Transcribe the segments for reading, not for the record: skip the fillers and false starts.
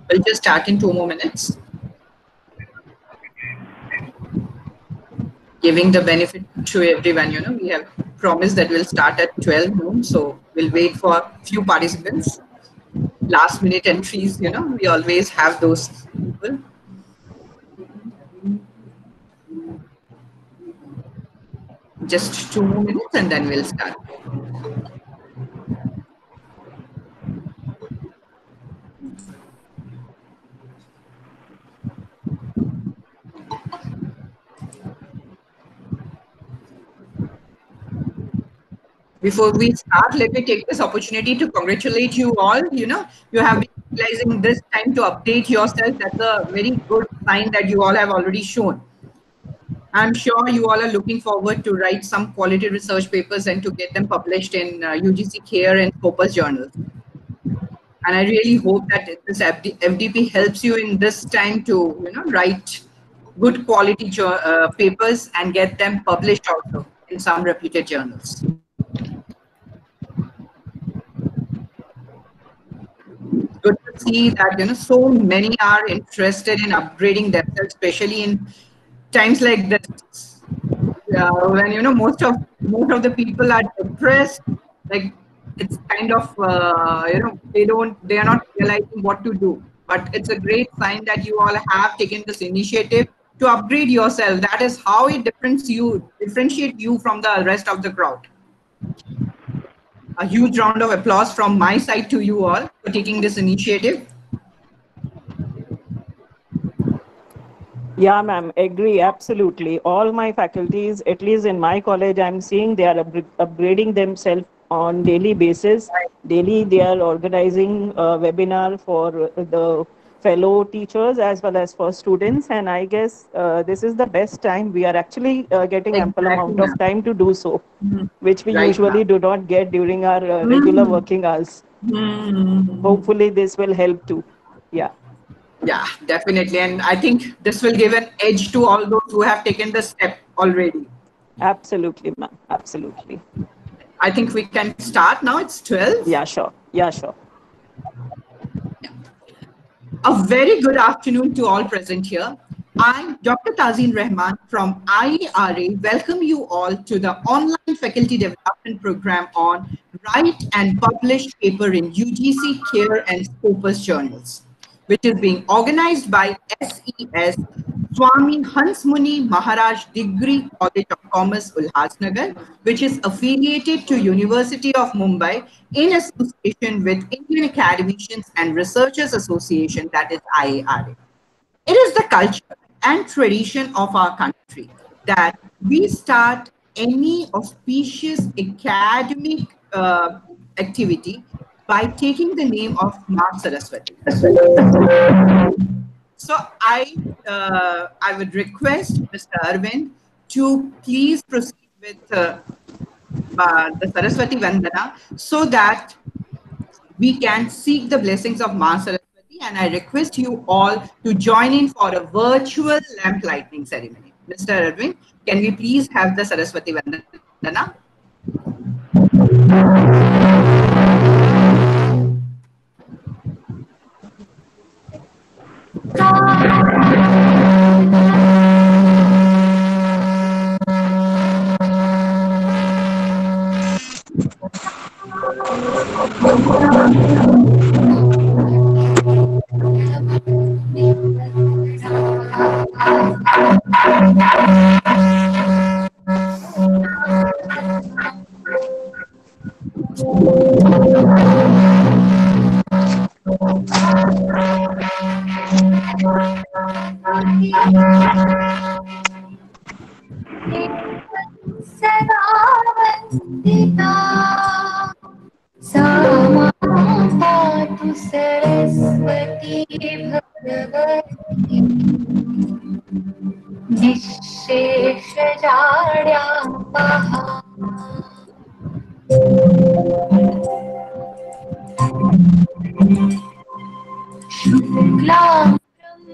We'll just start in 2 more minutes. Giving the benefit to everyone, we have promised that we'll start at 12 noon, so we'll wait for a few participants. Last minute entries, we always have those people. Just 2 minutes and then we'll start. Before we start, let me take this opportunity to congratulate you all. You have been utilizing this time to update yourself. That's a very good sign that you all have already shown. I'm sure you all are looking forward to write some quality research papers and to get them published in UGC CARE and Scopus journals. And I really hope that this FDP helps you in this time to write good quality papers and get them published also in some reputed journals. Good to see that so many are interested in upgrading themselves, especially in times like this, when most of the people are depressed. Like, it's kind of they are not realizing what to do. But it's a great sign that you all have taken this initiative to upgrade yourself. That is how it differentiate you from the rest of the crowd. A huge round of applause from my side to you all for taking this initiative. Yeah, ma'am, agree, absolutely. All my faculties, at least in my college, I'm seeing they are upgrading themselves on daily basis. Daily, they are organizing a webinar for the fellow teachers as well as for students. And I guess this is the best time. We are actually getting ample amount of time to do so, which we usually do not get during our regular working hours. Hopefully, this will help too. Yeah. Yeah, definitely. And I think this will give an edge to all those who have taken the step already. Absolutely, ma'am. Absolutely. I think we can start now. It's 12. Yeah, sure. Yeah, sure. A very good afternoon to all present here. I, Dr. Tazeen Rahman from IERA, welcome you all to the online faculty development program on Write and Publish paper in UGC CARE and Scopus journals, which is being organized by SES Swami Hansmuni Maharaj Degree College of Commerce, Ulhasnagar, which is affiliated to University of Mumbai in association with Indian Academicians and Researchers Association, that is IARA. It is the culture and tradition of our country that we start any auspicious academic activity by taking the name of Ma Saraswati. So I would request Mr. Arvind to please proceed with the Saraswati Vandana so that we can seek the blessings of Ma Saraswati. And I request you all to join in for a virtual lamp lighting ceremony. Mr. Arvind, can we please have the Saraswati Vandana?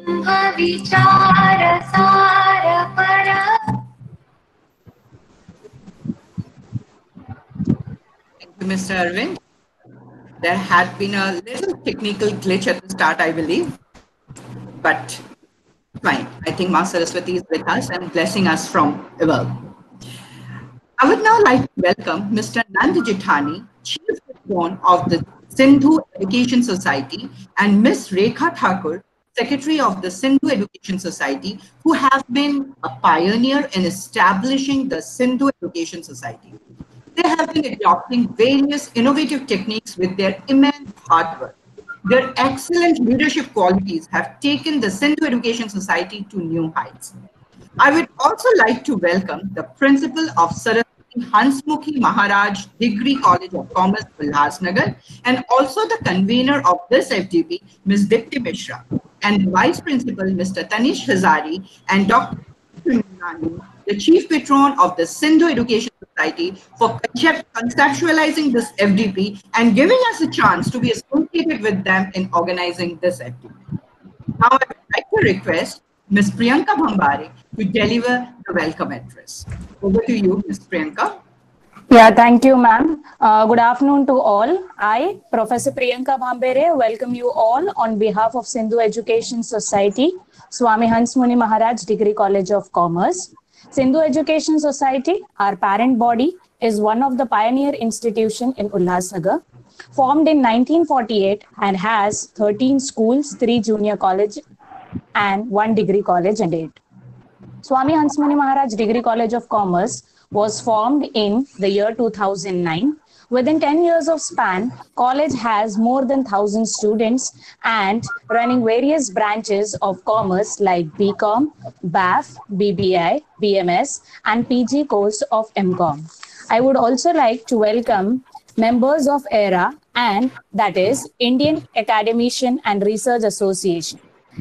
विचार सार पर. Thank you, Mr. Arvind. There had been a little technical glitch at the start, I believe, but fine. I think Ma Saraswati is with us and blessing us from above. I would now like to welcome Mr. Nand Jithani, Chief Patron of the Sindhu Education Society, and Ms. Rekha Thakur, Secretary of the Sindhu Education Society, who have been a pioneer in establishing the Sindhu Education Society. They have been adopting various innovative techniques with their immense hard work. Their excellent leadership qualities have taken the Sindhu Education Society to new heights. I would also like to welcome the principal of Saraswati Hansmukhi Maharaj Degree College of Commerce, Ulhasnagar, and also the convener of this FDP, Ms. Dipti Mishra, and the vice principal, Mr. Tanish Hazari, and Dr. Nani, the chief patron of the Sindhu Education Society, for conceptualizing this FDP and giving us a chance to be associated with them in organizing this FDP. Now I would like to request Ms. Priyanka Bhambare to deliver the welcome address. Over to you, Ms. Priyanka. Yeah, thank you, ma'am. Good afternoon to all. I, Professor Priyanka Bhambare, welcome you all on behalf of Sindhu Education Society, Swami Hansmuni Maharaj Degree College of Commerce. Sindhu Education Society, our parent body, is one of the pioneer institutions in Ulhasnagar, formed in 1948 and has 13 schools, 3 junior colleges, and 1 degree college and 8. Swami Hansmuni Maharaj Degree College of Commerce was formed in the year 2009. Within 10 years of span, college has more than 1,000 students and running various branches of commerce like BCom, BAF, BBI, BMS, and PG course of MCom. I would also like to welcome members of ERA, and that is Indian Academician and Research Association.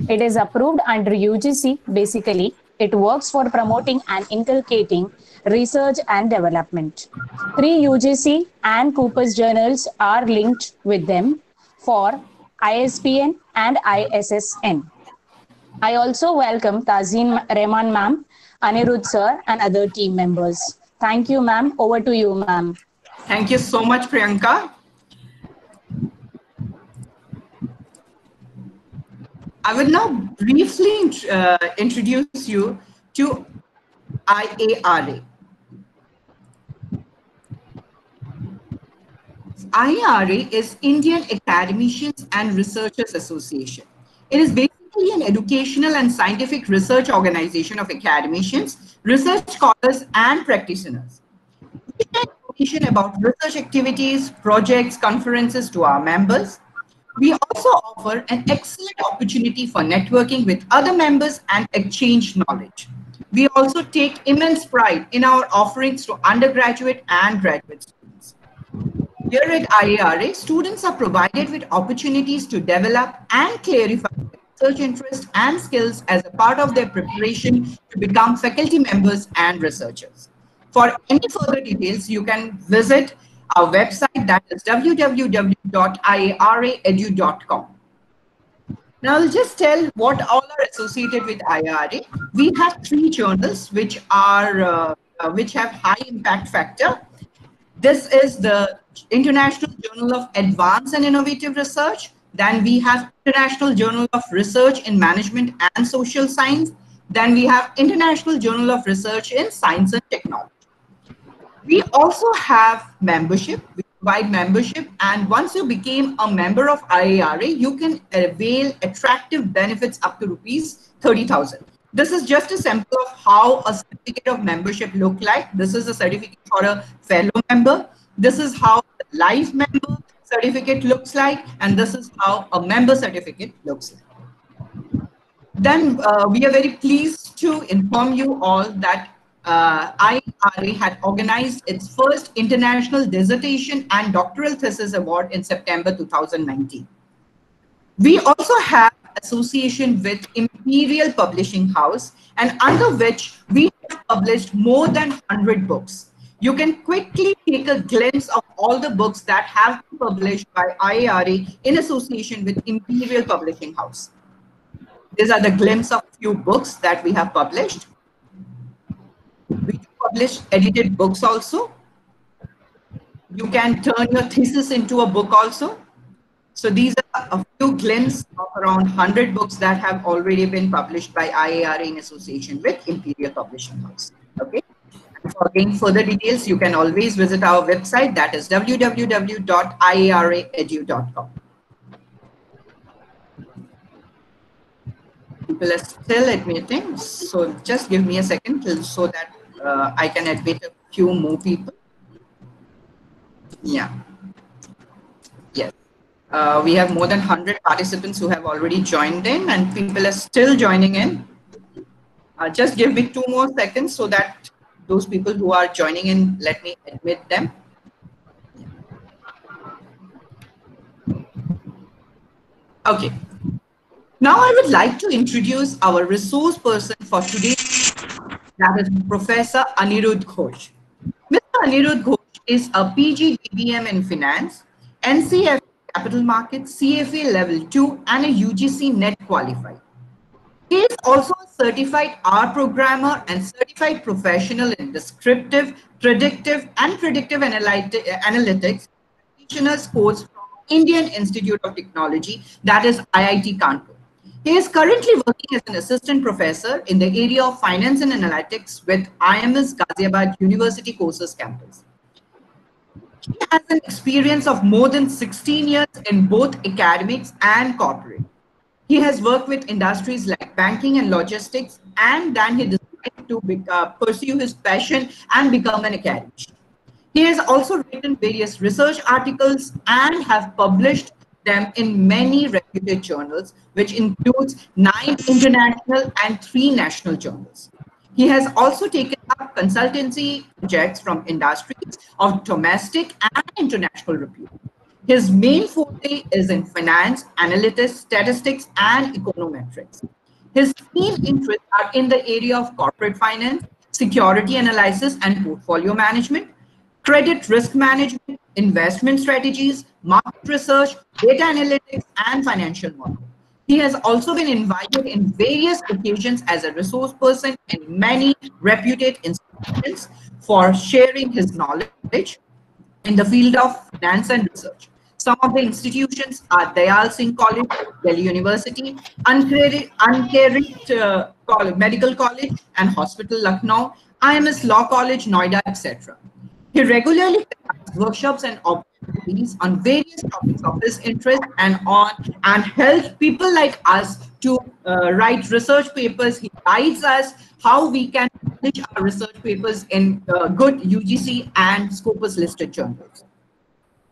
It is approved under UGC. Basically, it works for promoting and inculcating research and development. 3 UGC and Cooper's journals are linked with them for ISBN and ISSN. I also welcome Tazeen Rehman ma'am, Anirudh sir, and other team members. Thank you, ma'am. Over to you, ma'am. Thank you so much, Priyanka. I will now briefly introduce you to IARA. IARA is Indian Academicians and Researchers Association. It is basically an educational and scientific research organization of academicians, research scholars, and practitioners. We share information about research activities, projects, conferences to our members. We also offer an excellent opportunity for networking with other members and exchange knowledge. We also take immense pride in our offerings to undergraduate and graduate students. Here at IARA, students are provided with opportunities to develop and clarify their research interests and skills as a part of their preparation to become faculty members and researchers. For any further details, you can visit our website, that is www.iaraedu.com. Now I'll just tell what all are associated with IARA. We have 3 journals which have high impact factor. This is the International Journal of Advanced and Innovative Research. Then we have International Journal of Research in Management and Social Science. Then we have International Journal of Research in Science and Technology. We also have membership. We provide membership, and once you became a member of IARA, you can avail attractive benefits up to rupees 30,000. This is just a sample of how a certificate of membership look like. This is a certificate for a fellow member. This is how a life member certificate looks like, and this is how a member certificate looks like. Then we are very pleased to inform you all that IARA had organized its first International Dissertation and Doctoral Thesis Award in September 2019. We also have association with Imperial Publishing House, and under which we have published more than 100 books. You can quickly take a glimpse of all the books that have been published by IARA in association with Imperial Publishing House. These are the glimpse of few books that we have published. We publish edited books also. You can turn your thesis into a book also. So these are a few glimpses of around 100 books that have already been published by IARA in association with Imperial Publishing House. Okay. And for getting further details, you can always visit our website, that is www.iaraedu.com. People are still admitting, so just give me a second so that I can admit a few more people. Yeah. Yes. We have more than 100 participants who have already joined in, and people are still joining in. Just give me 2 more seconds so that those people who are joining in, let me admit them. Okay. Now I would like to introduce our resource person for today, that is Professor Anirudh Ghosh. Mr. Anirudh Ghosh is a PG DBM in Finance, NCF Capital Markets, CFA Level 2, and a UGC NET qualified. He is also a certified R programmer and certified professional in descriptive, predictive, and predictive analytics practitioner's course from Indian Institute of Technology, that is IIT Kanpur. He is currently working as an assistant professor in the area of finance and analytics with IMS Ghaziabad University courses campus. He has an experience of more than 16 years in both academics and corporate. He has worked with industries like banking and logistics, and then he decided to pursue his passion and become an academic. He has also written various research articles and have published them in many reputed journals, which includes 9 international and 3 national journals. He has also taken up consultancy projects from industries of domestic and international repute. His main forte is in finance, analytics, statistics, and econometrics. His main interests are in the area of corporate finance, security analysis and portfolio management, credit risk management, investment strategies, market research, data analytics, and financial modeling. He has also been invited in various occasions as a resource person in many reputed institutions for sharing his knowledge in the field of finance and research. Some of the institutions are Dayal Singh College, Delhi University, Ankarit Medical College and Hospital, Lucknow, IMS Law College, Noida, etc. He regularly conducts workshops and opportunities on various topics of his interest and helps people like us to write research papers. He guides us how we can publish our research papers in good UGC and Scopus listed journals.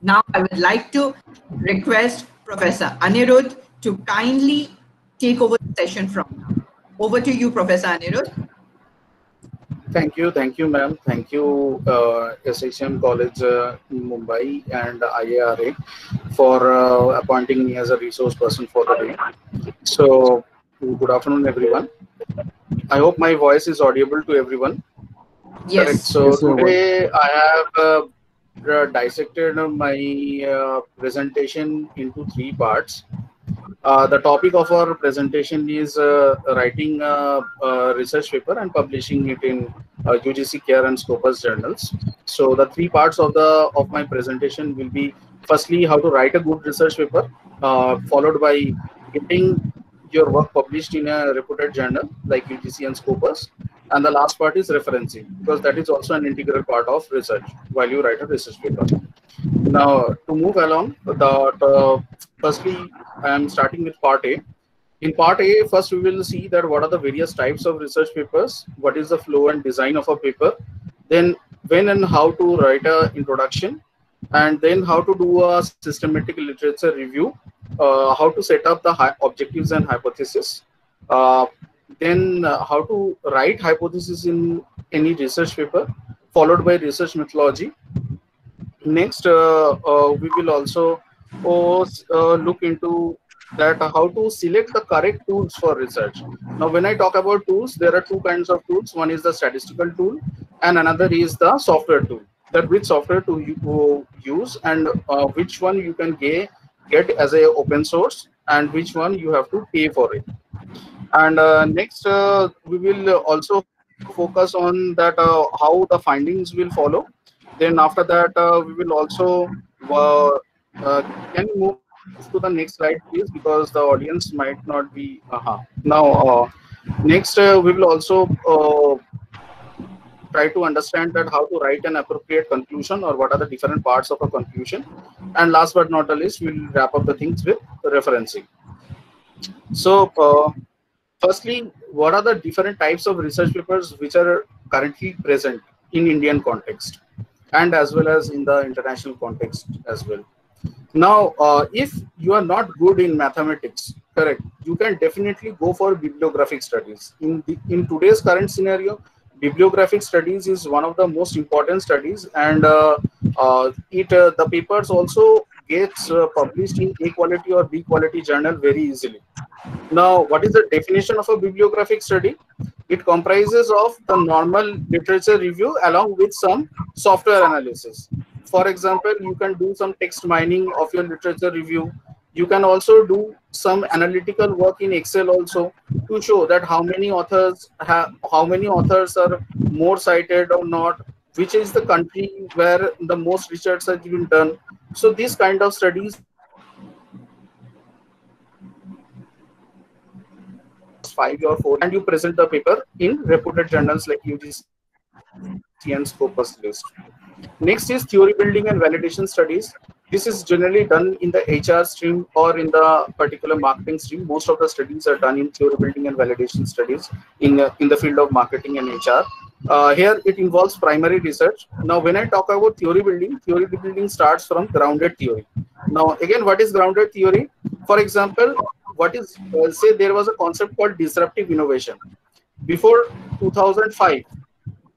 Now I would like to request Professor Anirudh to kindly take over the session from now. Over to you, Professor Anirudh. Thank you, ma'am. Thank you, SHM College Mumbai and IARA for appointing me as a resource person for the day. So, good afternoon, everyone. I hope my voice is audible to everyone. Yes. Correct. So yes, today I have dissected my presentation into 3 parts. The topic of our presentation is writing a research paper and publishing it in UGC CARE and Scopus journals. So the 3 parts of my presentation will be: firstly, how to write a good research paper, followed by getting your work published in a reputed journal like UGC and Scopus, and the last part is referencing, because that is also an integral part of research while you write a research paper. Now, to move along, firstly, I am starting with part A. In part A, first we will see that what are the various types of research papers, what is the flow and design of a paper, then when and how to write an introduction, and then how to do a systematic literature review, how to set up the objectives and hypothesis, then how to write hypothesis in any research paper, followed by research methodology. Next, we will also look into that how to select the correct tools for research. Now, when I talk about tools, there are 2 kinds of tools. One is the statistical tool and another is the software tool. That which software to use and which one you can get as a open source and which one you have to pay for it. And next, we will also focus on that how the findings will follow. Then after that, we will also uh, can you move to the next slide, please, because the audience might not be. Now, next, we will also try to understand that how to write an appropriate conclusion or what are the different parts of a conclusion. And last but not the least, we'll wrap up the things with referencing. So, firstly, what are the different types of research papers which are currently present in Indian context and as well as in the international context as well? Now, if you are not good in mathematics, correct, you can definitely go for bibliographic studies. In today's current scenario, bibliographic studies is one of the most important studies, and the papers also gets published in A quality or B quality journal very easily. Now, what is the definition of a bibliographic study? It comprises of the normal literature review along with some software analysis. For example, you can do some text mining of your literature review. You can also do some analytical work in Excel also to show that how many authors are more cited or not, which is the country where the most research has been done. So these kind of studies 5 or 4, and you present the paper in reputed journals like UGC and Scopus list. Next is theory building and validation studies. This is generally done in the HR stream or in the particular marketing stream. Most of the studies are done in theory building and validation studies in the field of marketing and HR. Here it involves primary research. Now, when I talk about theory building starts from grounded theory. Now, again, what is grounded theory? For example, what is say there was a concept called disruptive innovation. Before 2005,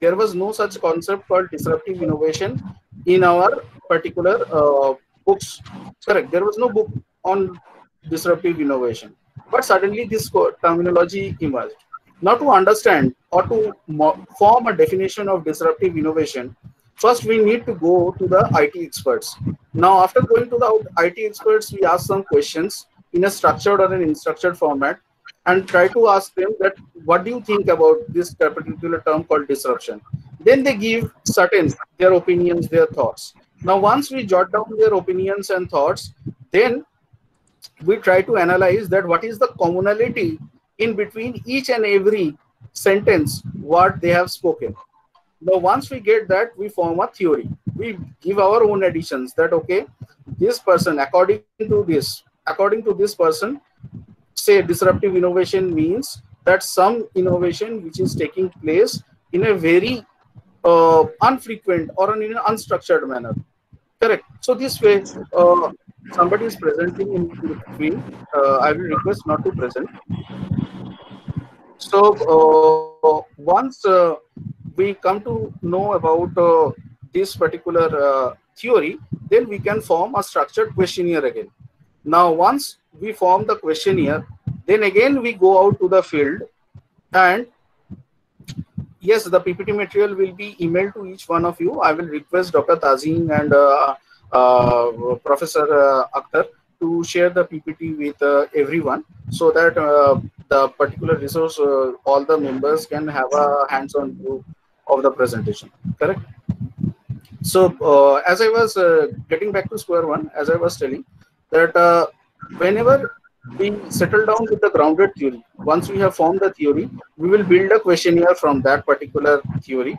there was no such concept called disruptive innovation in our particular books. Correct. There was no book on disruptive innovation, but suddenly this terminology emerged. Now, to understand or to form a definition of disruptive innovation, first we need to go to the IT experts. Now, after going to the IT experts, we ask some questions in a structured or an unstructured format and try to ask them that what do you think about this particular term called disruption. Then they give their opinions, their thoughts. Now, once we jot down their opinions and thoughts, then we try to analyze that what is the commonality in between each and every sentence what they have spoken. Now, once we get that, we form a theory. We give our own additions that, okay, this person, according to this person, say disruptive innovation means that some innovation which is taking place in a very unfrequent or in an unstructured manner. Correct. So this way, somebody is presenting in between. I will request not to present. So once we come to know about this particular theory, then we can form a structured questionnaire again. Now, once we form the questionnaire, then again we go out to the field, and yes, the PPT material will be emailed to each one of you. I will request Dr. Tazeen and Professor Akhtar to share the PPT with everyone, so that the particular resource, all the members can have a hands-on view of the presentation. Correct? So as I was getting back to square one, as I was telling, that whenever we settle down with the grounded theory, once we have formed the theory, we will build a questionnaire from that particular theory,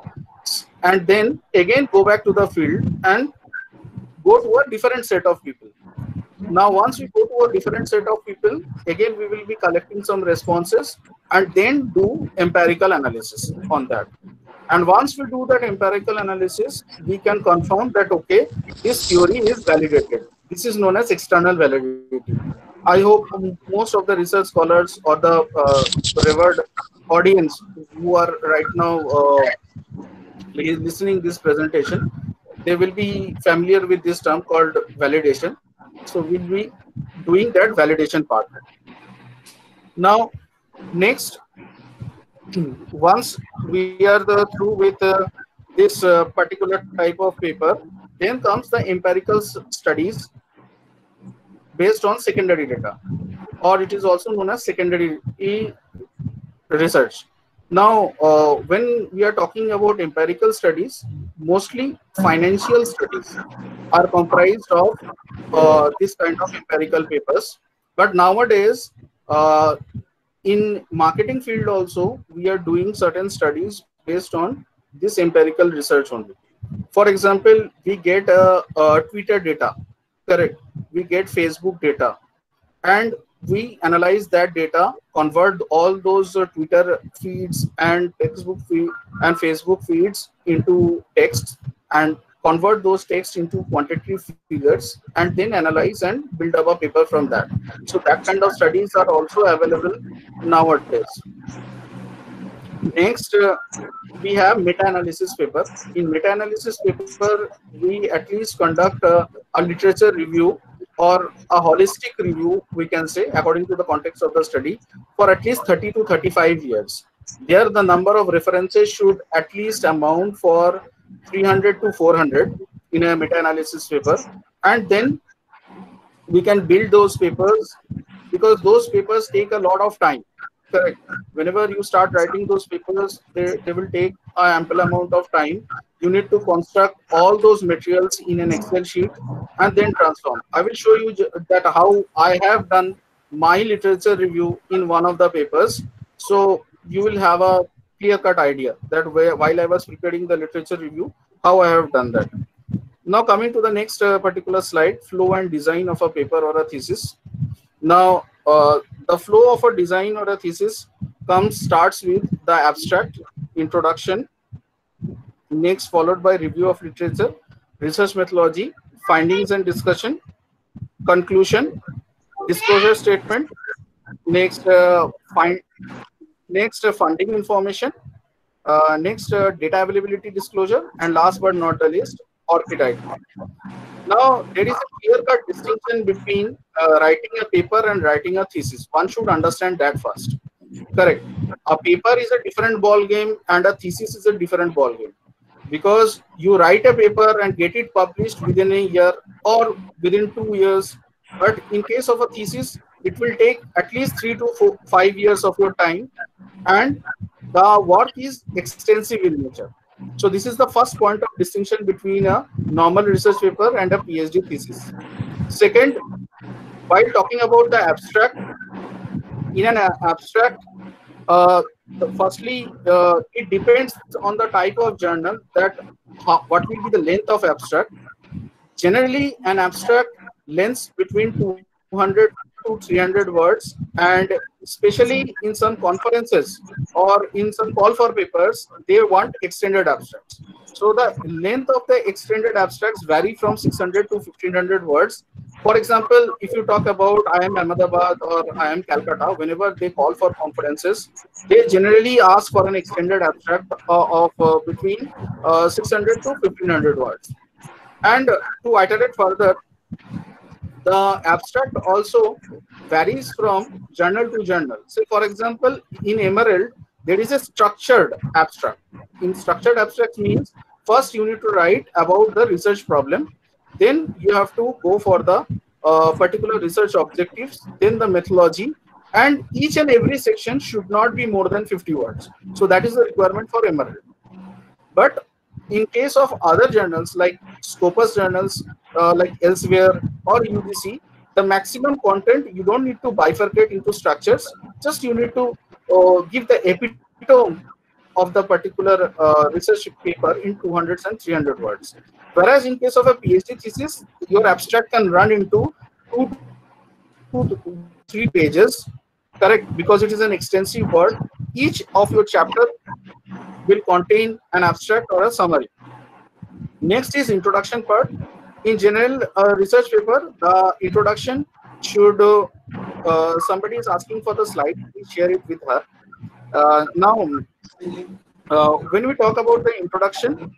and then again go back to the field and go to a different set of people. Now, once we go to a different set of people, again we will be collecting some responses and then do empirical analysis on that. And once we do that empirical analysis, we can confirm that, okay, this theory is validated. This is known as external validity. I hope most of the research scholars or the revered audience who are right now listening this presentation, they will be familiar with this term called validation. So we'll be doing that validation part. Now, next, once we are through with this particular type of paper, then comes the empirical studies based on secondary data. or it is also known as secondary research. Now, when we are talking about empirical studies, mostly financial studies are comprised of this kind of empirical papers. But nowadays, in marketing field also, we are doing certain studies based on this empirical research only. For example, we get Twitter data, correct? We get Facebook data, and we analyze that data, convert all those Twitter feeds and Facebook feeds into texts, and convert those texts into quantitative figures, and then analyze and build up a paper from that. So that kind of studies are also available nowadays. Next, we have meta-analysis paper. In meta-analysis paper, we at least conduct a literature review or a holistic review, we can say, according to the context of the study, for at least 30 to 35 years. There, the number of references should at least amount for 300 to 400 in a meta-analysis paper. And then we can build those papers, because those papers take a lot of time. Correct. Whenever you start writing those papers, they will take an ample amount of time. You need to construct all those materials in an Excel sheet and then transform. I will show you that how I have done my literature review in one of the papers. So you will have a clear-cut idea that while I was preparing the literature review, how I have done that. Now coming to the next particular slide, flow and design of a paper or a thesis. Now, the flow of a design or a thesis starts with the abstract, introduction, next followed by review of literature, research methodology, findings and discussion, conclusion, disclosure statement, next funding information, next data availability disclosure, and last but not the least, ORCID item. Now, there is a clear-cut distinction between writing a paper and writing a thesis. One should understand that first. Correct. A paper is a different ball game and a thesis is a different ball game. Because you write a paper and get it published within a year or within 2 years. But in case of a thesis, it will take at least 3 to 5 years of your time, and the work is extensive in nature. So this is the first point of distinction between a normal research paper and a PhD thesis. Second, while talking about the abstract, in an abstract, firstly, it depends on the type of journal that what will be the length of abstract. Generally, an abstract length between 200 to 300 words, and especially in some conferences or in some call for papers, they want extended abstracts. So the length of the extended abstracts vary from 600 to 1500 words. For example, if you talk about IIM Ahmedabad or IIM Calcutta, whenever they call for conferences, they generally ask for an extended abstract of between 600 to 1500 words. And to iterate further, the abstract also varies from journal to journal. So, for example, in Emerald, there is a structured abstract. In structured abstract means first you need to write about the research problem, then you have to go for the particular research objectives, then the methodology, and each and every section should not be more than 50 words. So that is the requirement for Emerald. But in case of other journals like Scopus journals, like Elsewhere or UGC, the maximum content you don't need to bifurcate into structures. Just you need to give the epitome of the particular research paper in 200 and 300 words. Whereas in case of a PhD thesis, your abstract can run into 2 to 3 pages, correct? Because it is an extensive work. Each of your chapter will contain an abstract or a summary. Next is introduction part. In general research paper, the introduction should, somebody is asking for the slide, please share it with her. Now, when we talk about the introduction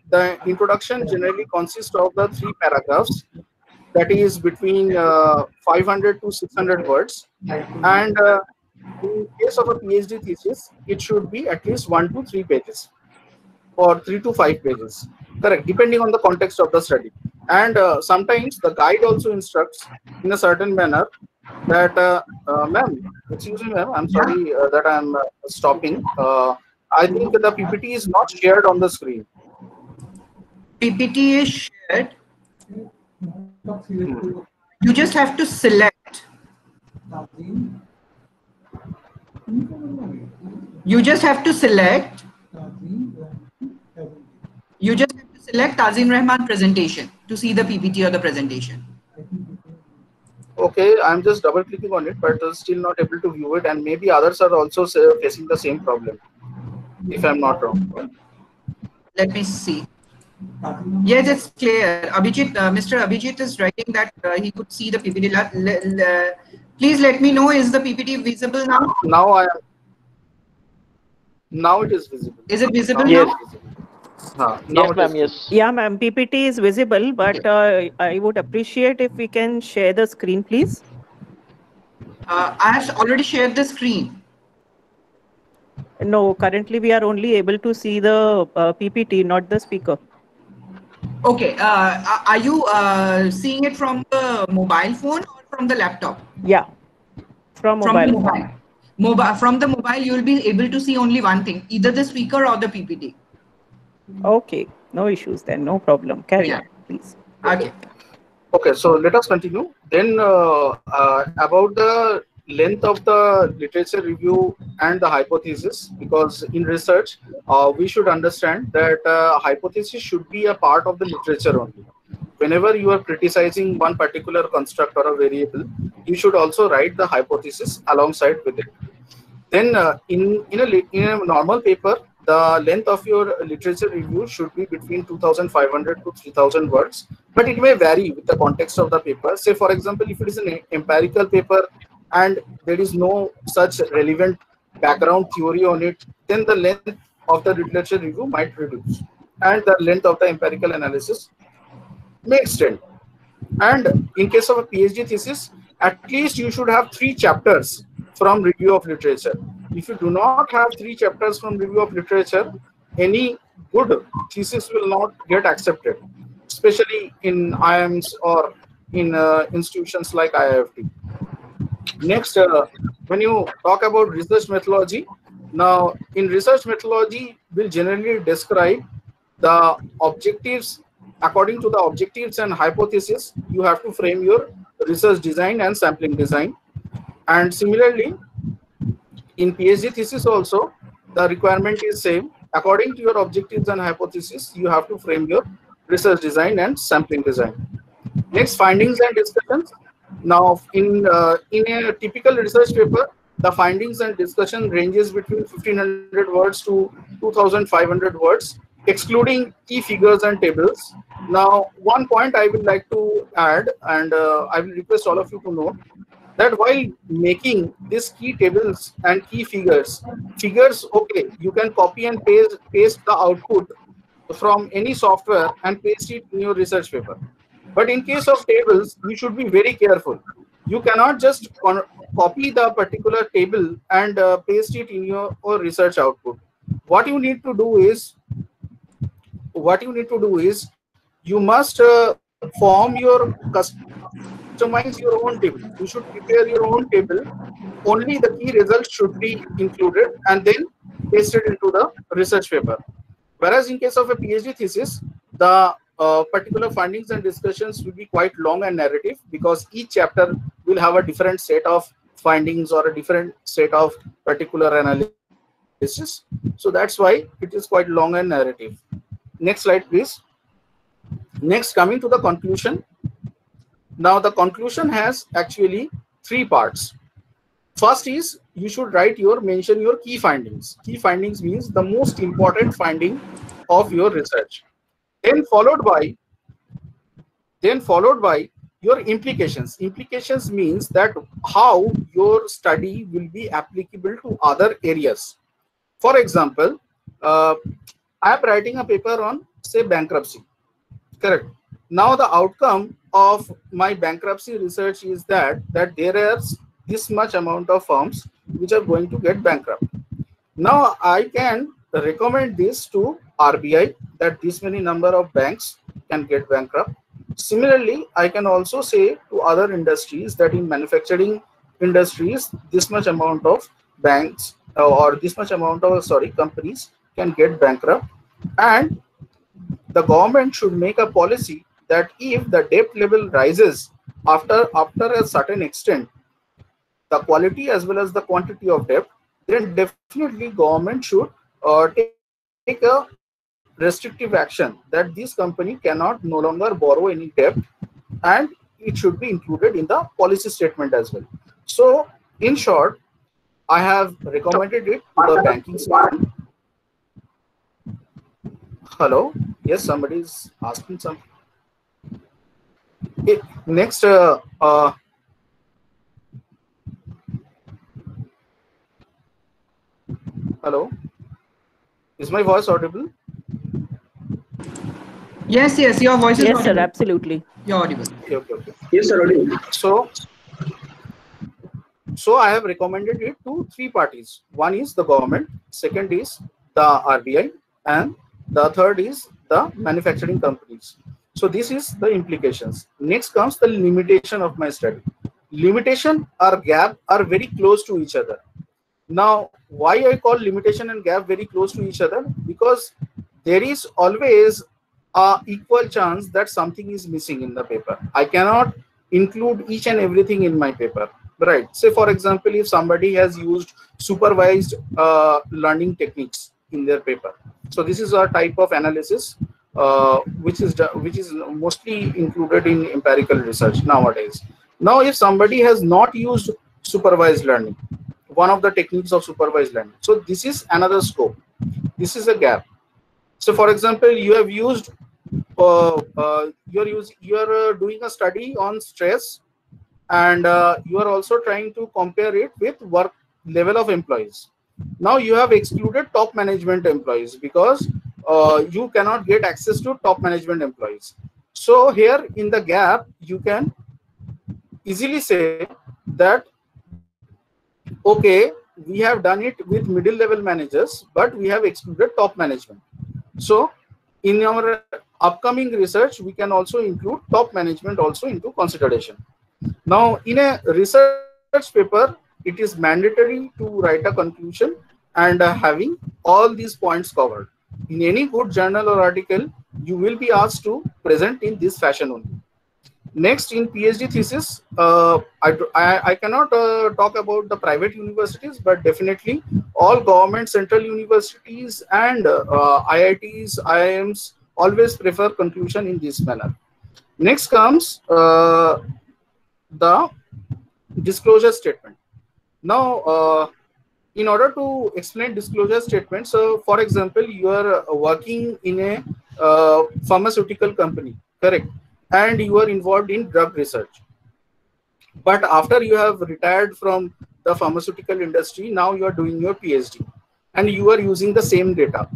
generally consists of the 3 paragraphs, that is between 500 to 600 words. And in case of a PhD thesis, it should be at least 1 to 3 pages or 3 to 5 pages, correct, depending on the context of the study. And sometimes the guide also instructs in a certain manner that, ma'am, excuse me, ma'am, I'm sorry that I'm stopping. I think the PPT is not shared on the screen. PPT is shared. You just have to select. You just have to select. You just have to select Tazeen Rahman presentation to see the PPT or the presentation. Okay, I'm just double clicking on it, but still not able to view it, and maybe others are also facing the same problem, if I'm not wrong. Let me see. Yes, it's clear. Abhijit, Mr. Abhijit is writing that he could see the PPT. Please let me know, is the PPT visible now? Now it is visible. Is it visible now? now? Yes, ma'am, yes. Yeah, ma'am, PPT is visible, but I would appreciate if we can share the screen, please. I have already shared the screen. No, currently we are only able to see the PPT, not the speaker. Okay, are you seeing it from the mobile phone or from the laptop? Yeah, from mobile. From the mobile. From the mobile, you will be able to see only one thing, either the speaker or the PPT. Okay, no issues then, no problem. Carry on, please. Okay. Okay, so let us continue. Then about the length of the literature review and the hypothesis, because in research, we should understand that hypothesis should be a part of the literature only. Whenever you are criticizing one particular construct or a variable, you should also write the hypothesis alongside with it. Then in a normal paper, the length of your literature review should be between 2,500 to 3,000 words, but it may vary with the context of the paper. Say, for example, if it is an empirical paper and there is no such relevant background theory on it, then the length of the literature review might reduce, and the length of the empirical analysis may extend. And in case of a PhD thesis, at least you should have 3 chapters from review of literature. If you do not have 3 chapters from review of literature, any good thesis will not get accepted, especially in IIMs or in institutions like IIFT. Next, when you talk about research methodology, now in research methodology, we'll generally describe the objectives. According to the objectives and hypothesis, you have to frame your research design and sampling design. And similarly, in PhD thesis also, the requirement is same. According to your objectives and hypothesis, you have to frame your research design and sampling design. Next, findings and discussions. Now, in a typical research paper, the findings and discussion ranges between 1,500 words to 2,500 words, excluding key figures and tables. Now, one point I would like to add, and I will request all of you to note, that while making these key tables and key figures, okay, you can copy and paste the output from any software and paste it in your research paper. But in case of tables, you should be very careful. You cannot just copy the particular table and paste it in your research output. What you need to do is, you must customize your own table. You should prepare your own table. Only the key results should be included and then pasted into the research paper. Whereas in case of a PhD thesis, the particular findings and discussions will be quite long and narrative, because each chapter will have a different set of findings or a different set of particular analysis. So that's why it is quite long and narrative. Next slide, please. Next, coming to the conclusion. Now, the conclusion has actually 3 parts. First is, you should mention your key findings. Key findings means the most important finding of your research. Then followed by your implications. Implications means that how your study will be applicable to other areas. For example, I am writing a paper on, say, bankruptcy. Correct. Now the outcome of my bankruptcy research is that there is this much amount of firms which are going to get bankrupt. Now I can recommend this to RBI, that this many number of banks can get bankrupt. Similarly, I can also say to other industries that in manufacturing industries, this much amount of banks or this much amount of companies can get bankrupt, and the government should make a policy that if the debt level rises after a certain extent, the quality as well as the quantity of debt, then definitely government should take a restrictive action that this company cannot no longer borrow any debt, and it should be included in the policy statement as well. So in short, I have recommended it to the banking system. Hello, yes, somebody is asking something. Okay. Next, hello, is my voice audible? Yes, yes, your voice is Yes, audible. sir, absolutely. You're audible. Okay. Yes, sir. Audible. So I have recommended it to three parties. One is the government, second is the RBI, and the third is the manufacturing companies. So this is the implications. Next comes the limitation of my study. Limitation or gap are very close to each other. Now, why I call limitation and gap very close to each other? Because there is always a equal chance that something is missing in the paper. I cannot include each and everything in my paper, right? Say for example, if somebody has used supervised learning techniques in their paper, so this is a type of analysis which is mostly included in empirical research nowadays. Now, if somebody has not used supervised learning, one of the techniques of supervised learning, so this is another scope. This is a gap. So for example, you have used you are doing a study on stress, and you are also trying to compare it with work level of employees. Now you have excluded top management employees because you cannot get access to top management employees. So here in the gap, you can easily say that, okay, we have done it with middle level managers, but we have excluded top management. So in our upcoming research, we can also include top management also into consideration. Now, in a research paper, it is mandatory to write a conclusion and having all these points covered. In any good journal or article, you will be asked to present in this fashion only. Next, in PhD thesis, I cannot talk about the private universities, but definitely all government central universities and IITs, IIMs always prefer conclusion in this manner. Next comes the disclosure statement. Now, in order to explain disclosure statement, so for example, you are working in a pharmaceutical company, correct? And you are involved in drug research. But after you have retired from the pharmaceutical industry, now you are doing your PhD and you are using the same data.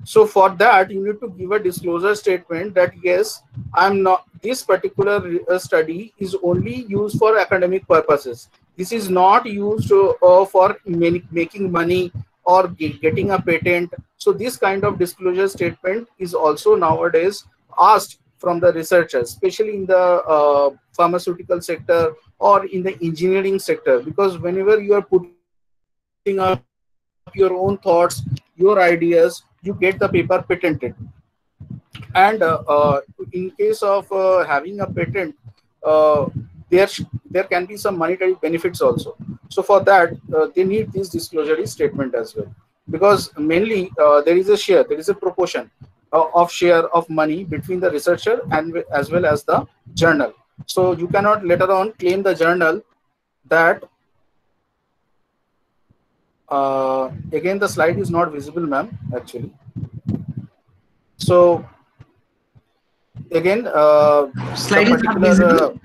So for that, you need to give a disclosure statement that yes, I'm not, this particular study is only used for academic purposes. This is not used for making money or getting a patent. So this kind of disclosure statement is also nowadays asked from the researchers, especially in the pharmaceutical sector or in the engineering sector, because whenever you are putting up your own thoughts, your ideas, you get the paper patented. And in case of having a patent, there can be some monetary benefits also. So for that, they need this disclosure statement as well, because mainly there is a proportion of share of money between the researcher and as well as the journal. So you cannot later on claim the journal that again the slide is not visible, ma'am, actually. So again slide is not visible.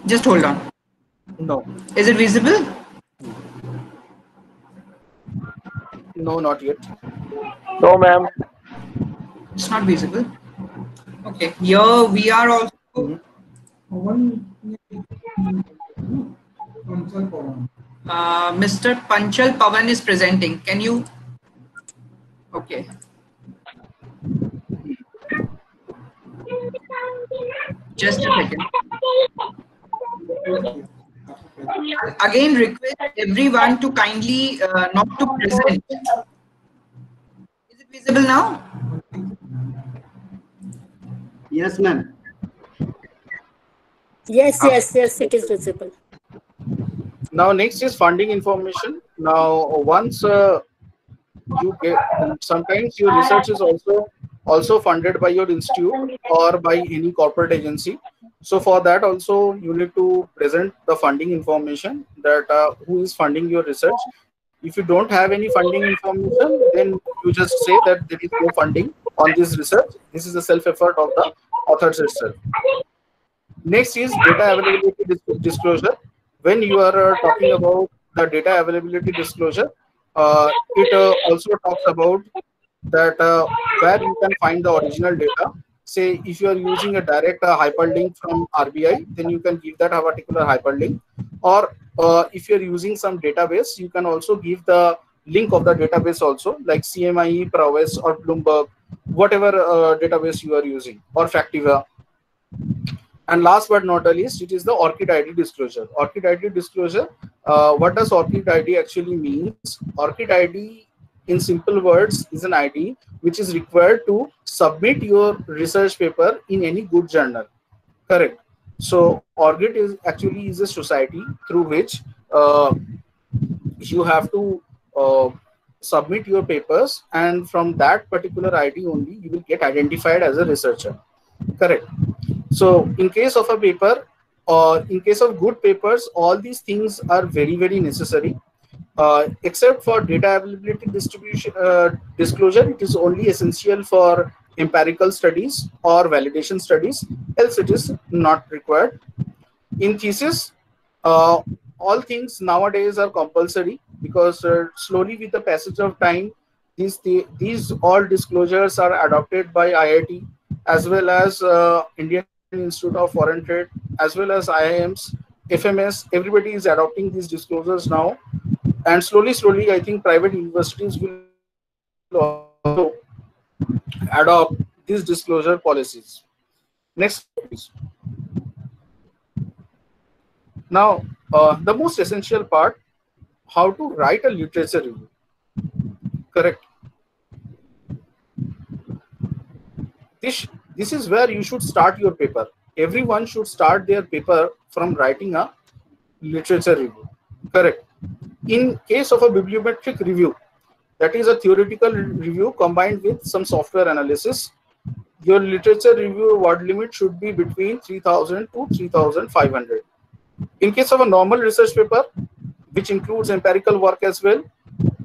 Just hold on. No. Is it visible? No, not yet. No, ma'am. It's not visible. Okay, here we are also. Mr. Panchal Pavan is presenting. Can you? Okay. Just a second. Again, request everyone to kindly not to present. Is it visible now? Yes, ma'am. Yes, yes, yes, it is visible. Now, next is funding information. Now, once you get, sometimes your research is also funded by your institute or by any corporate agency. So for that also you need to present the funding information, that who is funding your research. If you don't have any funding information, then you just say that there is no funding on this research. This is the self effort of the authors itself. Next is data availability disclosure. When you are talking about the data availability disclosure, it also talks about that where you can find the original data. Say if you are using a direct hyperlink from RBI, then you can give that a particular hyperlink. Or if you are using some database, you can also give the link of the database also, like CMIE, Prowess, or Bloomberg, whatever database you are using, or Factiva. And last but not the least, it is the ORCID ID disclosure. ORCID ID disclosure, what does ORCID ID actually means? ORCID ID, in simple words, is an ID which is required to submit your research paper in any good journal. Correct. So ORCID is actually a society through which you have to submit your papers, and from that particular ID only you will get identified as a researcher. Correct. So in case of a paper, or in case of good papers, all these things are very, very necessary. Except for data availability disclosure, it is only essential for empirical studies or validation studies, else it is not required. In thesis, all things nowadays are compulsory, because slowly with the passage of time, these all disclosures are adopted by IIT, as well as Indian Institute of Foreign Trade, as well as IIMs, FMS. Everybody is adopting these disclosures now, and slowly I think private universities will also adopt these disclosure policies. Next, please. Now, the most essential part, how to write a literature review. Correct. This is where you should start your paper. Everyone should start their paper from writing a literature review. Correct. In case of a bibliometric review, that is a theoretical review combined with some software analysis, your literature review word limit should be between 3000 to 3500. In case of a normal research paper, which includes empirical work as well,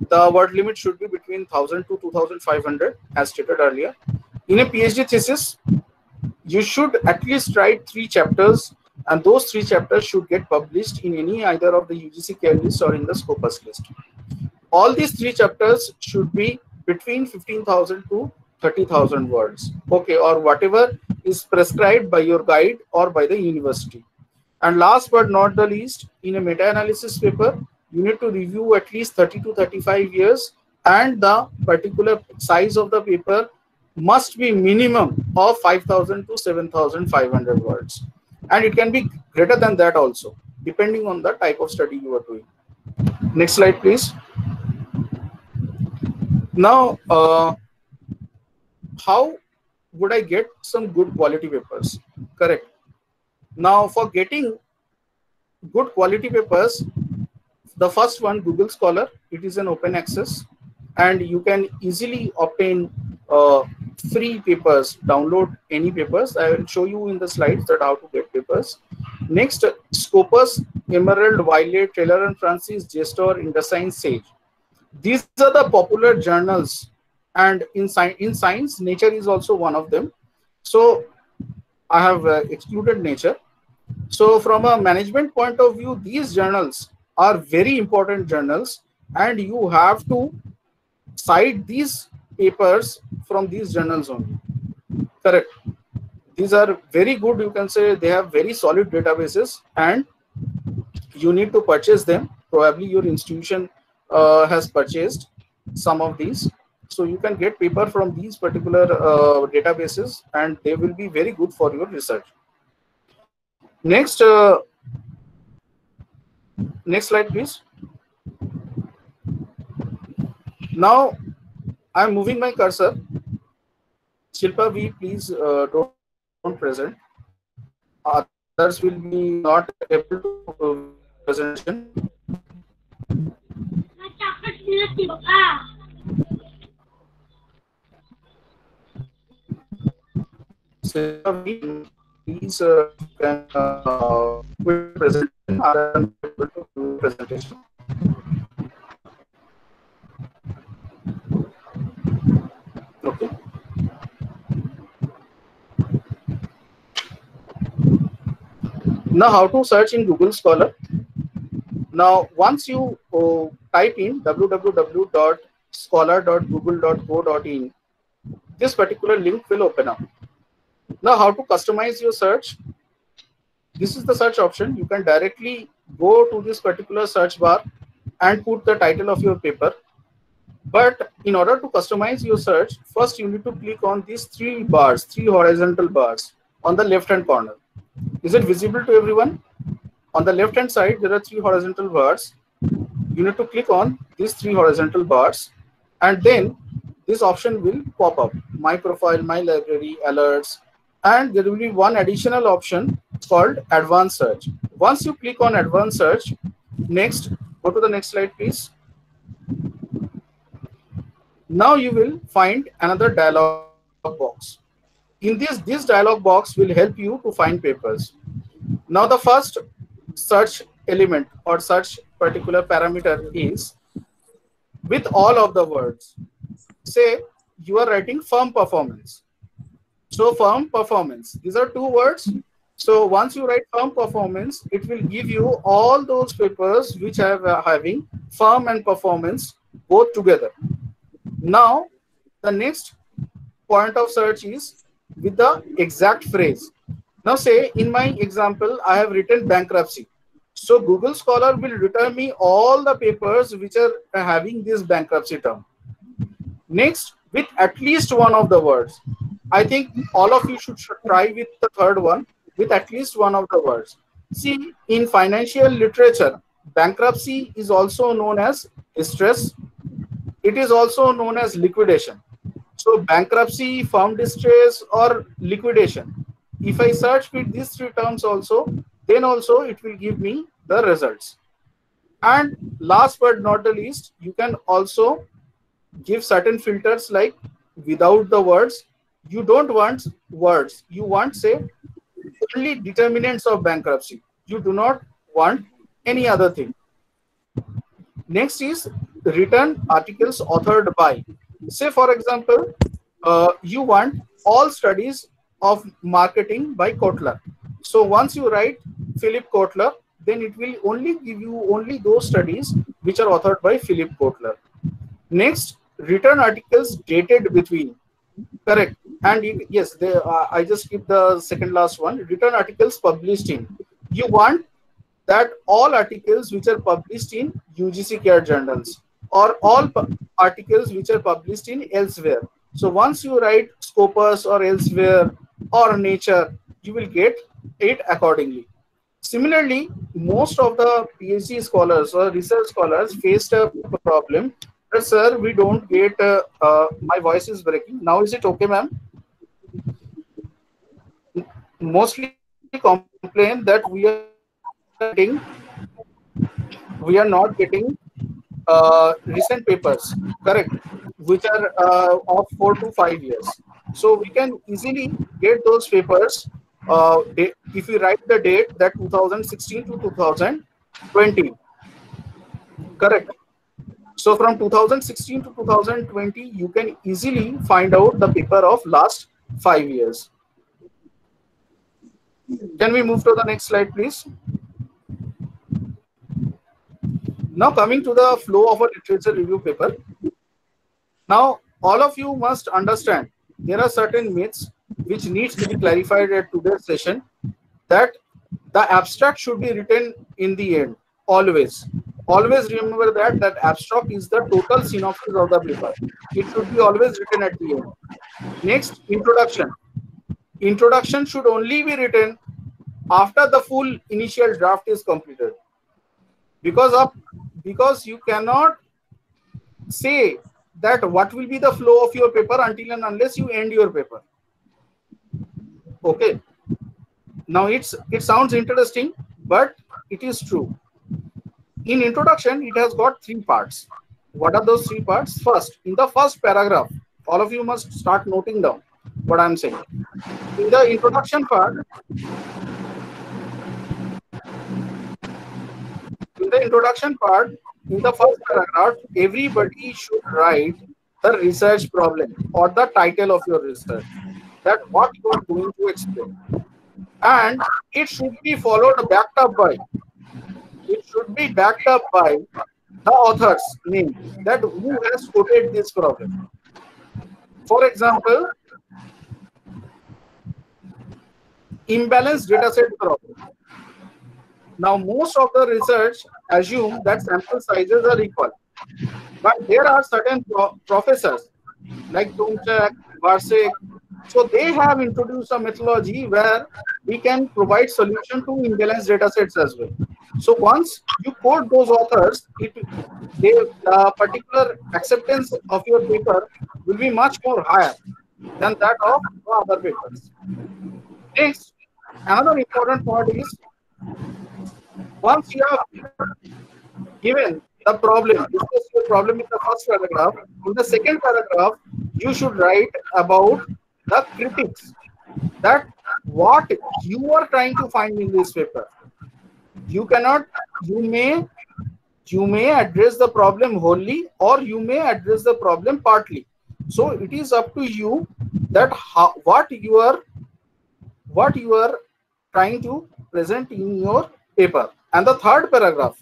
the word limit should be between 1000 to 2500, as stated earlier. In a PhD thesis, you should at least write 3 chapters, and those 3 chapters should get published in any either of the UGC care list or in the Scopus list. All these 3 chapters should be between 15,000 to 30,000 words, okay, or whatever is prescribed by your guide or by the university. And last but not the least, in a meta-analysis paper, you need to review at least 30 to 35 years, and the particular size of the paper must be minimum of 5,000 to 7,500 words. And it can be greater than that also, depending on the type of study you are doing. Next slide, please. Now, how would I get some good quality papers? Correct. Now, for getting good quality papers, the first one, Google Scholar, it is an open access, and you can easily obtain free papers, download any papers. I will show you in the slides that how to get papers. Next, Scopus, Emerald, Violet, Taylor and Francis, JSTOR, InterScience, Sage. These are the popular journals, and in science, Nature is also one of them. So I have excluded Nature. So from a management point of view, these journals are very important journals, and you have to cite these papers from these journals only. Correct. These are very good, you can say they have very solid databases, and you need to purchase them. Probably your institution has purchased some of these. So you can get paper from these particular databases, and they will be very good for your research. Next, Next slide, please. Now I'm moving my cursor. Shilpa V, please don't present. Others will be not able to presentation. Shilpa V, please can quit presentation. Other than able to do presentation. Okay. Now, how to search in Google Scholar? Now, once you type in www.scholar.google.co.in, this particular link will open up. Now, how to customize your search? This is the search option. You can directly go to this particular search bar and put the title of your paper. But in order to customize your search, first you need to click on these three horizontal bars on the left hand corner. Is it visible to everyone? On the left hand side, there are three horizontal bars. You need to click on these three horizontal bars, and then this option will pop up: My Profile, My Library, Alerts, and there will be one additional option called Advanced Search. Once you click on Advanced Search, next, go to the next slide, please. Now you will find another dialog box. In this dialog box will help you to find papers. Now the first search element or search particular parameter is with all of the words. Say you are writing firm performance. So firm performance, these are two words. So once you write firm performance, it will give you all those papers which are having firm and performance both together. Now the next point of search is with the exact phrase. Now say in my example, I have written bankruptcy. So Google Scholar will return me all the papers which are having this bankruptcy term. Next, with at least one of the words. I think all of you should try with the third one, with at least one of the words. See, in financial literature, bankruptcy is also known as distress. It is also known as liquidation. So bankruptcy, firm distress, or liquidation. If I search with these three terms also, then also it will give me the results. And last but not the least, you can also give certain filters like without the words. You don't want words. You want, say, only determinants of bankruptcy. You do not want any other thing. Next is written articles authored by. Say, for example, you want all studies of marketing by Kotler. So once you write Philip Kotler, then it will only give you only those studies which are authored by Philip Kotler. Next, written articles dated between. Correct. And yes, I just skipped the second last one. Written articles published in. You want that all articles which are published in UGC CARE journals, or all articles which are published in elsewhere. So once you write Scopus or elsewhere or Nature, you will get it accordingly. Similarly, most of the PhD scholars or research scholars faced a problem that, sir, we don't get, my voice is breaking. Now is it okay, ma'am? Mostly complain that we are not getting recent papers, correct, which are of 4 to 5 years. So we can easily get those papers if we write the date that 2016 to 2020, correct. So from 2016 to 2020, you can easily find out the paper of last 5 years. Can we move to the next slide, please? Now coming to the flow of a literature review paper. Now all of you must understand there are certain myths which needs to be clarified at today's session, that the abstract should be written in the end, always. Always remember that abstract is the total synopsis of the paper. It should be always written at the end. Next, introduction. Introduction should only be written after the full initial draft is completed. because you cannot say that what will be the flow of your paper until and unless you end your paper. Okay. Now it sounds interesting, but it is true. In introduction, it has got 3 parts. What are those 3 parts? First, in the first paragraph, all of you must start noting down what I'm saying. In the introduction part, in the first paragraph, everybody should write the research problem or the title of your research, that what you are going to explain. And it should be backed up by the author's name, that who has quoted this problem. For example, imbalanced dataset problem. Now, most of the research assume that sample sizes are equal, but there are certain professors like Tomchak, Varsek, so they have introduced a methodology where we can provide solution to imbalanced datasets as well. So once you quote those authors, the particular acceptance of your paper will be much more higher than that of the other papers. Next, another important point is, once you have given the problem, discuss your problem in the first paragraph, in the second paragraph, you should write about the critics, that what you are trying to find in this paper. You may address the problem wholly, or you may address the problem partly. So it is up to you that what you are trying to present in your paper. And the third paragraph,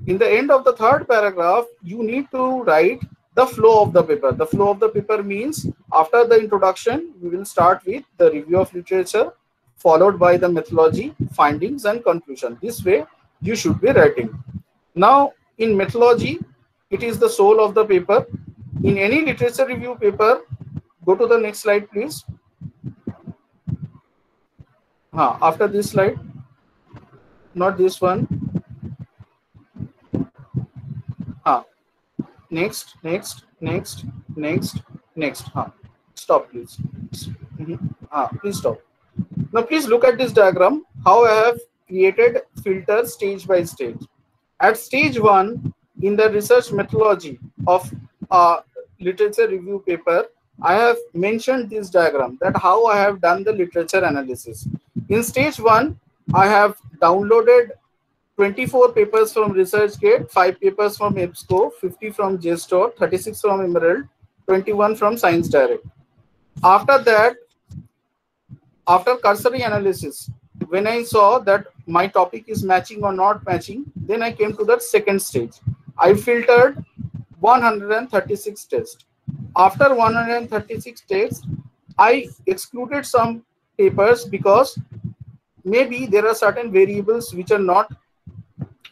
in the end of the third paragraph, you need to write the flow of the paper. The flow of the paper means, after the introduction, we will start with the review of literature, followed by the methodology, findings, and conclusion. This way, you should be writing. Now, in methodology, it is the soul of the paper. In any literature review paper, go to the next slide, please. After this slide, not this one. Next. Stop, please. Please stop. Now, please look at this diagram, how I have created filters stage by stage. At stage 1, in the research methodology of literature review paper, I have mentioned this diagram, that how I have done the literature analysis. In stage 1, I have downloaded 24 papers from ResearchGate, 5 papers from EBSCO, 50 from JSTOR, 36 from Emerald, 21 from ScienceDirect. After that, after cursory analysis, when I saw that my topic is matching or not matching, then I came to the second stage. I filtered 136 tests. After 136 tests, I excluded some papers because maybe there are certain variables which are not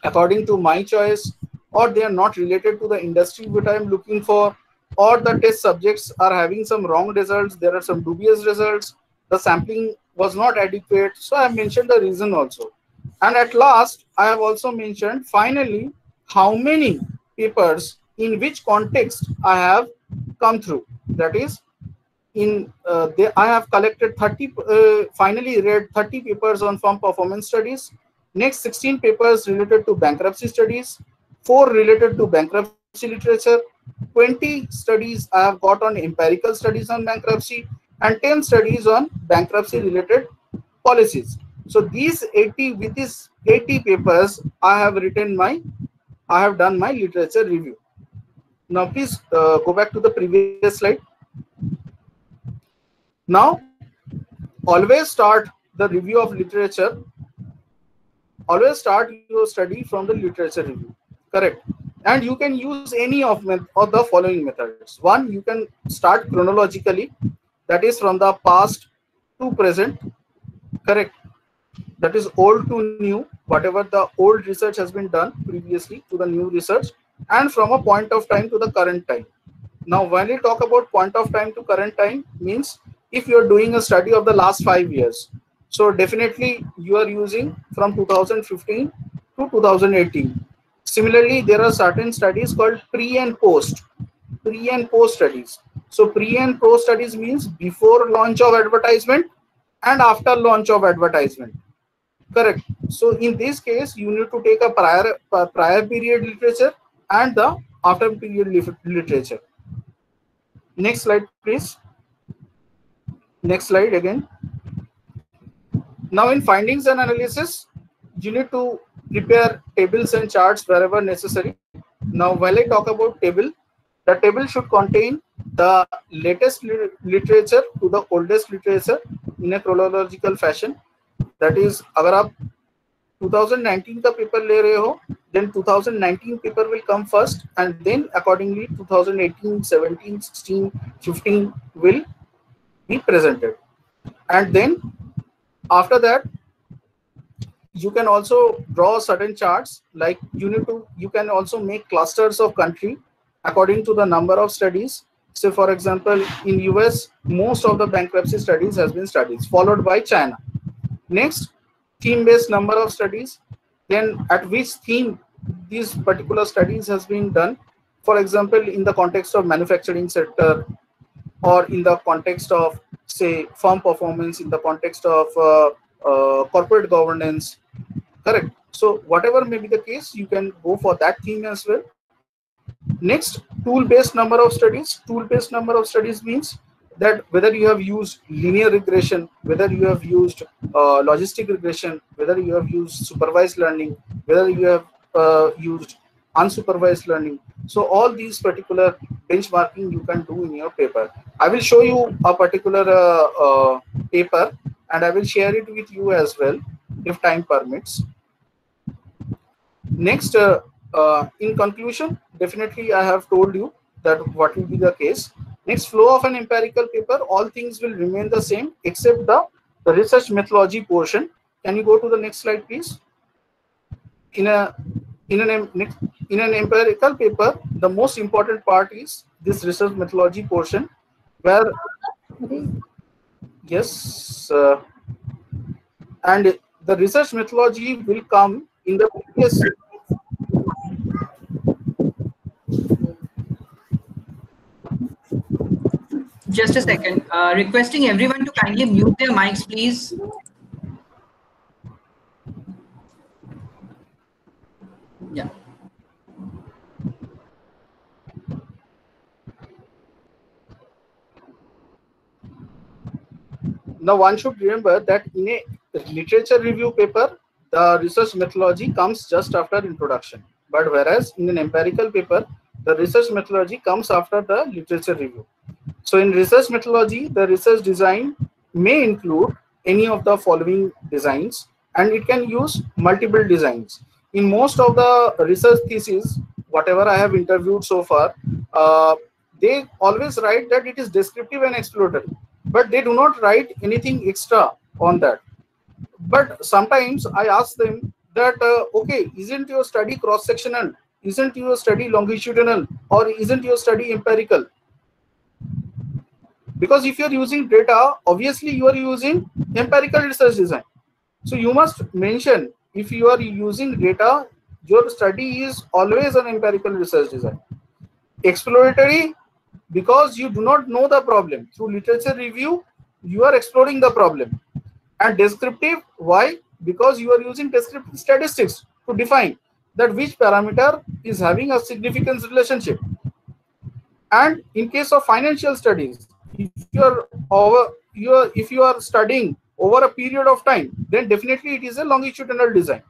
according to my choice, or they are not related to the industry which I am looking for, or the test subjects are having some wrong results, there are some dubious results, the sampling was not adequate. So I have mentioned the reason also. And at last, I have also mentioned finally how many papers in which context I have come through. That is, I have collected 30, finally read 30 papers on firm performance studies. Next, 16 papers related to bankruptcy studies, 4 related to bankruptcy literature, 20 studies I have got on empirical studies on bankruptcy, and 10 studies on bankruptcy related policies. So these 80 papers, I have done my literature review. Now please go back to the previous slide. Now, always start the review of literature. Always start your study from the literature review, correct? And you can use any of the following methods. One, you can start chronologically, that is from the past to present, correct? That is old to new, whatever the old research has been done previously to the new research, and from a point of time to the current time. Now, when we talk about point of time to current time, means if you are doing a study of the last 5 years, so definitely you are using from 2015 to 2018. Similarly, there are certain studies called pre and post studies. So pre and post studies means before launch of advertisement and after launch of advertisement. Correct. So in this case, you need to take a prior period literature and the after period literature. Next slide, please. Next slide again. Now in findings and analysis, you need to prepare tables and charts wherever necessary. Now while I talk about table, the table should contain the latest literature to the oldest literature in a chronological fashion. That is, अगर आप 2019 का paper ले रहे हो, then 2019 paper will come first, and then accordingly 2018, 17, 16, 15 will be presented. And then after that, you can also draw certain charts, like you can also make clusters of country according to the number of studies. So for example, in US, most of the bankruptcy studies has been studies, followed by China. Next, theme-based number of studies, then at which theme these particular studies has been done. For example, in the context of manufacturing sector, or in the context of, say, firm performance, in the context of corporate governance. Correct. So whatever may be the case, you can go for that theme as well. Next, tool-based number of studies. Tool-based number of studies means that whether you have used linear regression, whether you have used logistic regression, whether you have used supervised learning, whether you have used unsupervised learning. So all these particular benchmarking you can do in your paper. I will show you a particular paper, and I will share it with you as well if time permits. Next, in conclusion, definitely I have told you that what will be the case. Next, flow of an empirical paper, all things will remain the same except the research methodology portion. Can you go to the next slide, please? In an empirical paper, the most important part is this research methodology portion, where yes, and the research methodology will come in the previous. Just a second. Requesting everyone to kindly mute their mics, please. Yeah. Now one should remember that in a literature review paper, the research methodology comes just after introduction. But whereas in an empirical paper, the research methodology comes after the literature review. So in research methodology, the research design may include any of the following designs, and it can use multiple designs. In most of the research theses, whatever I have interviewed so far, they always write that it is descriptive and exploratory, but they do not write anything extra on that. But sometimes I ask them that, okay, isn't your study cross-sectional? Isn't your study longitudinal? Or isn't your study empirical? Because if you are using data, obviously you are using empirical research design. So you must mention, if you are using data, your study is always an empirical research design. Exploratory, because you do not know the problem. Through literature review, you are exploring the problem. And descriptive, why? Because you are using descriptive statistics to define that which parameter is having a significance relationship. And in case of financial studies, if you are studying over a period of time, then definitely it is a longitudinal design.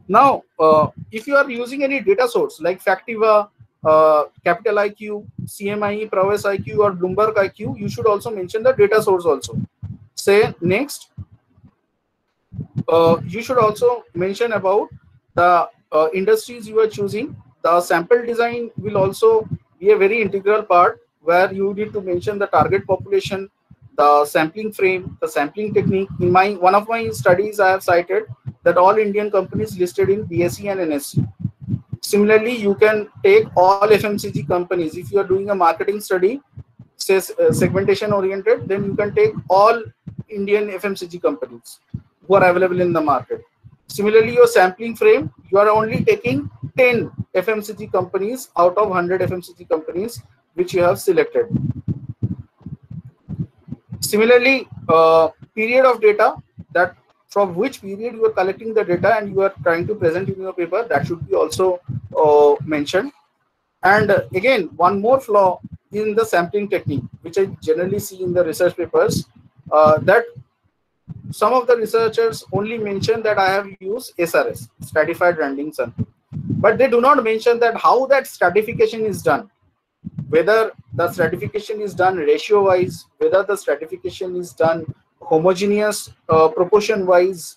Now, if you are using any data source like Factiva, Capital IQ, CMIE, Prowess IQ, or Bloomberg IQ, you should also mention the data source also. Say next, you should also mention about the industries you are choosing. The sample design will also be a very integral part, where you need to mention the target population, the sampling frame, the sampling technique. In one of my studies, I have cited that all Indian companies listed in BSE and NSE. Similarly, you can take all FMCG companies. If you are doing a marketing study, say segmentation oriented, then you can take all Indian FMCG companies who are available in the market. Similarly, your sampling frame, you are only taking 10 FMCG companies out of 100 FMCG companies which you have selected. Similarly, period of data, that from which period you are collecting the data and you are trying to present in your paper, that should be also mentioned. And again, one more flaw in the sampling technique, which I generally see in the research papers, that some of the researchers only mention that I have used SRS, stratified random sampling, but they do not mention that how that stratification is done, whether the stratification is done ratio wise, whether the stratification is done homogeneous proportion wise.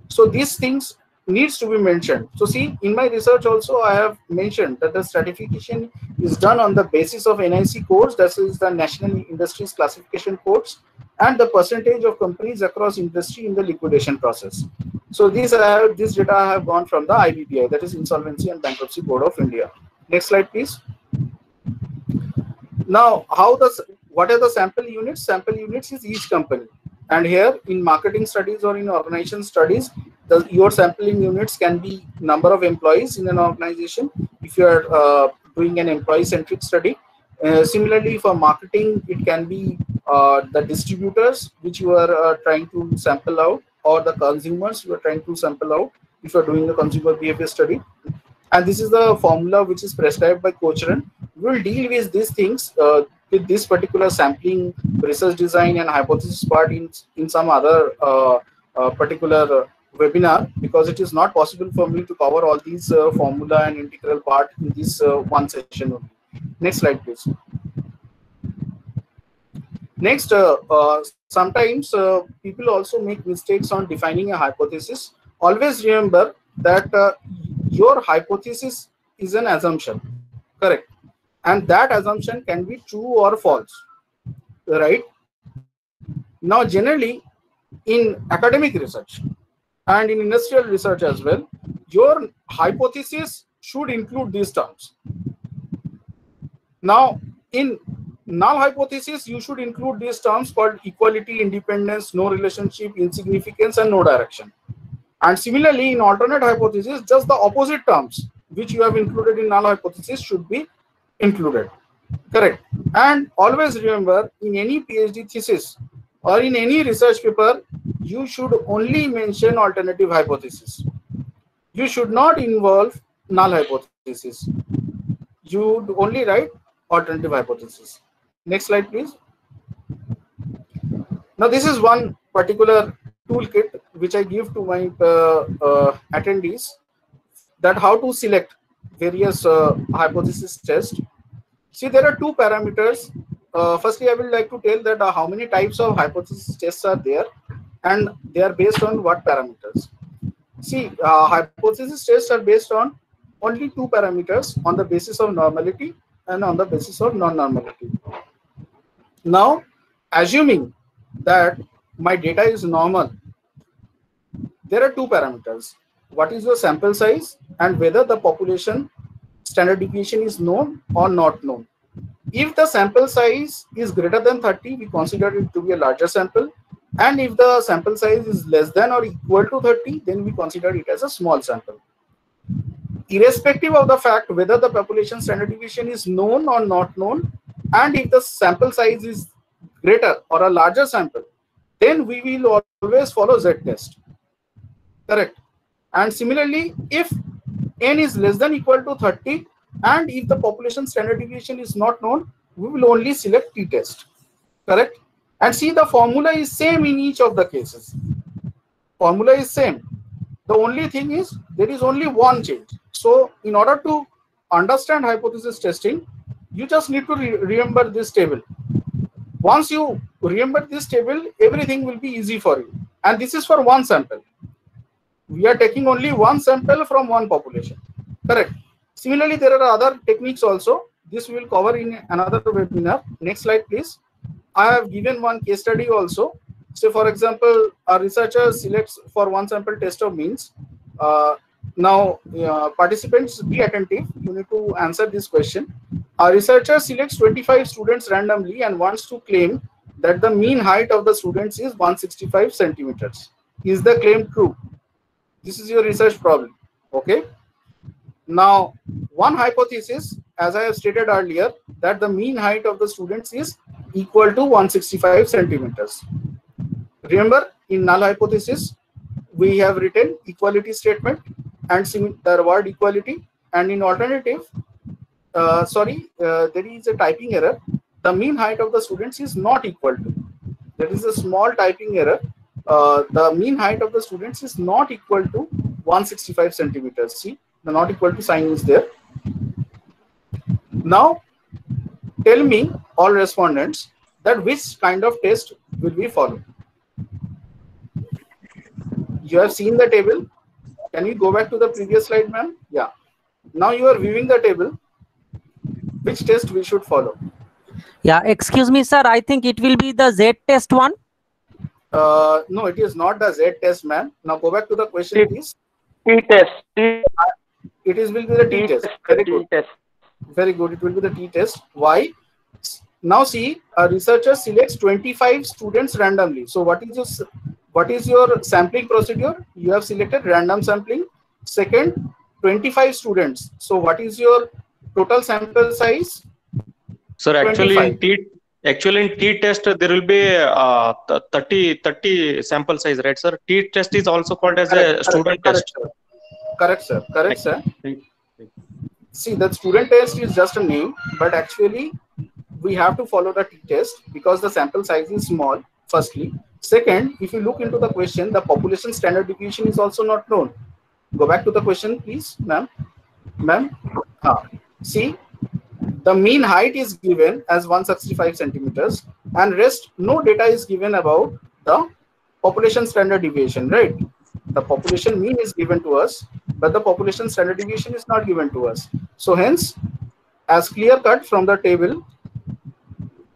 So these things needs to be mentioned. So see, in my research also I have mentioned that the stratification is done on the basis of NIC codes, that is the National Industries Classification Codes, and the percentage of companies across industry in the liquidation process. So this data I have gone from the IBPI, that is Insolvency and Bankruptcy Board of India. Next slide, please. Now, what are the sample units? Sample units is each company. And here in marketing studies or in organization studies, your sampling units can be number of employees in an organization if you are doing an employee-centric study. Similarly, for marketing, it can be the distributors which you are trying to sample out, or the consumers you are trying to sample out if you are doing a consumer behavior study. And this is the formula which is prescribed by Cochrane. We will deal with these things with this particular sampling, research design and hypothesis part in some other particular webinar, because it is not possible for me to cover all these formula and integral part in this one session only. Next slide, please. Next, sometimes people also make mistakes on defining a hypothesis. Always remember that your hypothesis is an assumption, correct? And that assumption can be true or false, right? Now, generally, in academic research and in industrial research as well, your hypothesis should include these terms. Now, in null hypothesis, you should include these terms called equality, independence, no relationship, insignificance, and no direction. And similarly, in alternate hypothesis, just the opposite terms which you have included in null hypothesis should be included, correct? And always remember, in any PhD thesis or in any research paper, you should only mention alternative hypothesis. You should not involve null hypothesis. You would only write alternative hypothesis. Next slide, please. Now, this is one particular toolkit which I give to my attendees, that how to select various hypothesis tests. See, there are two parameters. Firstly, I would like to tell that how many types of hypothesis tests are there, and they are based on what parameters. See, hypothesis tests are based on only two parameters, on the basis of normality and on the basis of non-normality. Now, assuming that my data is normal, there are two parameters. What is your sample size and whether the population standard deviation is known or not known. If the sample size is greater than 30, we consider it to be a larger sample. And if the sample size is less than or equal to 30, then we consider it as a small sample. Irrespective of the fact whether the population standard deviation is known or not known, and if the sample size is greater or a larger sample, then we will always follow Z-test, correct? And similarly, if n is less than or equal to 30, and if the population standard deviation is not known, we will only select t-test, correct? And see, the formula is same in each of the cases. Formula is same. The only thing is there is only one change. So in order to understand hypothesis testing, you just need to remember this table. Once you remember this table, everything will be easy for you. And this is for one sample. We are taking only one sample from one population, correct? Similarly, there are other techniques also. This we will cover in another webinar. Next slide, please. I have given one case study also. So, for example, a researcher selects for one sample test of means. Participants, be attentive. You need to answer this question. A researcher selects 25 students randomly and wants to claim that the mean height of the students is 165 centimeters. Is the claim true? This is your research problem. Okay. Now, one hypothesis, as I have stated earlier, that the mean height of the students is equal to 165 centimeters. Remember, in null hypothesis, we have written equality statement and the word equality, and in alternative, there is a typing error. The mean height of the students is not equal to. There is a small typing error. The mean height of the students is not equal to 165 centimeters. See, the not equal to sign is there. Now, tell me, all respondents, that which kind of test will we follow? You have seen the table. Can we go back to the previous slide, ma'am? Yeah. Now you are viewing the table. Which test we should follow? Yeah, excuse me, sir. I think it will be the Z test one. No, it is not the Z test, ma'am. Now go back to the question, please. T test. It is will be the T test. Very good. Very good. It will be the T test. Why? Now see, a researcher selects 25 students randomly. So what is your sampling procedure? You have selected random sampling. Second, 25 students. So what is your total sample size? Sir, actually in T test there will be 30 sample size, right, sir? T test is also called as a student test. Correct, sir. Correct, sir. See, that student test is just a name, but actually we have to follow the T test because the sample size is small, firstly. Second, if you look into the question, the population standard deviation is also not known. Go back to the question, please, ma'am. Ma'am, see, the mean height is given as 165 centimeters, and rest no data is given about the population standard deviation, right? The population mean is given to us, but the population standard deviation is not given to us. So hence, as clear cut from the table,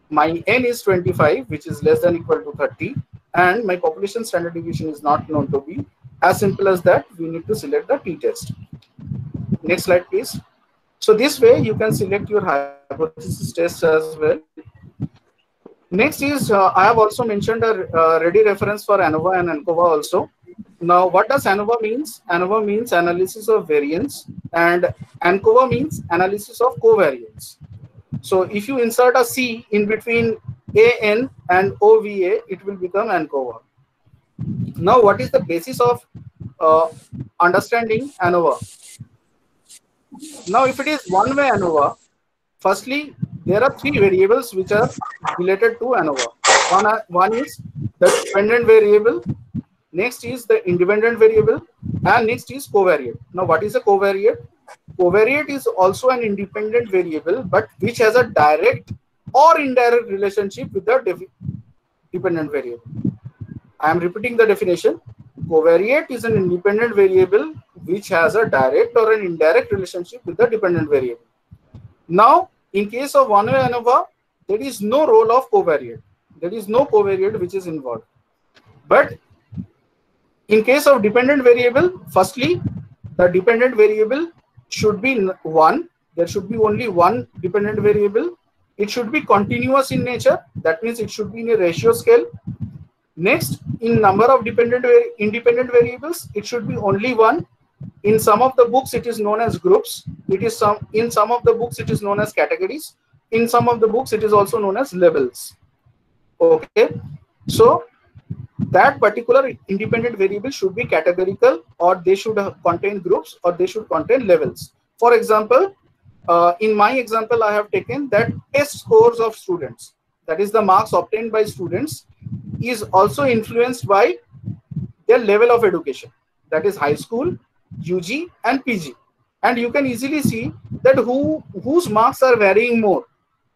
my n is 25, which is less than equal to 30, and my population standard deviation is not known to be. As simple as that, we need to select the T test. Next slide, please. So this way you can select your hypothesis test as well. Next is, I have also mentioned a ready reference for ANOVA and ANCOVA also. Now, what does ANOVA means? ANOVA means analysis of variance, and ANCOVA means analysis of covariance. So if you insert a C in between AN and OVA, it will become ANCOVA. Now, what is the basis of understanding ANOVA? Now, if it is one-way ANOVA, firstly, there are three variables which are related to ANOVA. One is the dependent variable, next is the independent variable, and next is covariate. Now, what is a covariate? Covariate is also an independent variable, but which has a direct or indirect relationship with the dependent variable. I am repeating the definition. Covariate is an independent variable which has a direct or an indirect relationship with the dependent variable. Now, in case of one-way ANOVA, there is no role of covariate. There is no covariate which is involved. But in case of dependent variable, firstly, the dependent variable should be one. There should be only one dependent variable. It should be continuous in nature. That means it should be in a ratio scale. Next, in number of independent variables, it should be only one. In some of the books, it is known as groups. In some of the books, it is known as categories. In some of the books, it is also known as levels. Okay. So that particular independent variable should be categorical, or they should contain groups, or they should contain levels. For example, in my example, I have taken that test scores of students, that is the marks obtained by students, is also influenced by their level of education, that is high school, UG and PG. And you can easily see that whose marks are varying more.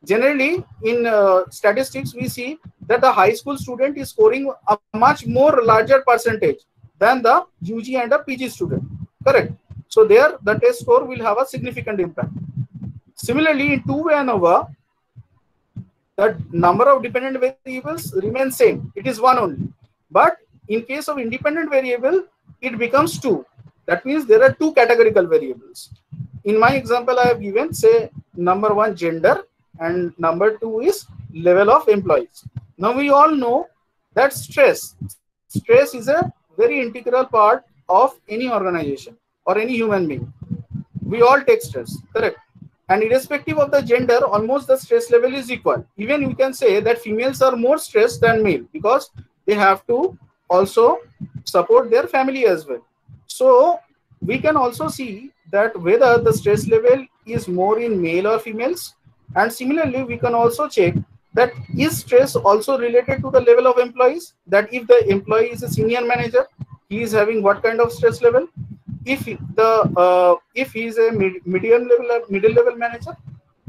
Generally, in statistics, we see that the high school student is scoring a much more larger percentage than the UG and the PG student. Correct. So there, the test score will have a significant impact. Similarly, in two-way ANOVA, the number of dependent variables remains same. It is one only. But in case of independent variable, it becomes two. That means there are two categorical variables. In my example, I have given, say, number one, gender, and number two is level of employees. Now we all know that stress is a very integral part of any organization or any human being. We all take stress, correct? And irrespective of the gender, almost the stress level is equal. Even we can say that females are more stressed than male because they have to also support their family as well. So we can also see that whether the stress level is more in male or females. And similarly, we can also check that is stress also related to the level of employees, that if the employee is a senior manager, he is having what kind of stress level? If he is a middle level manager,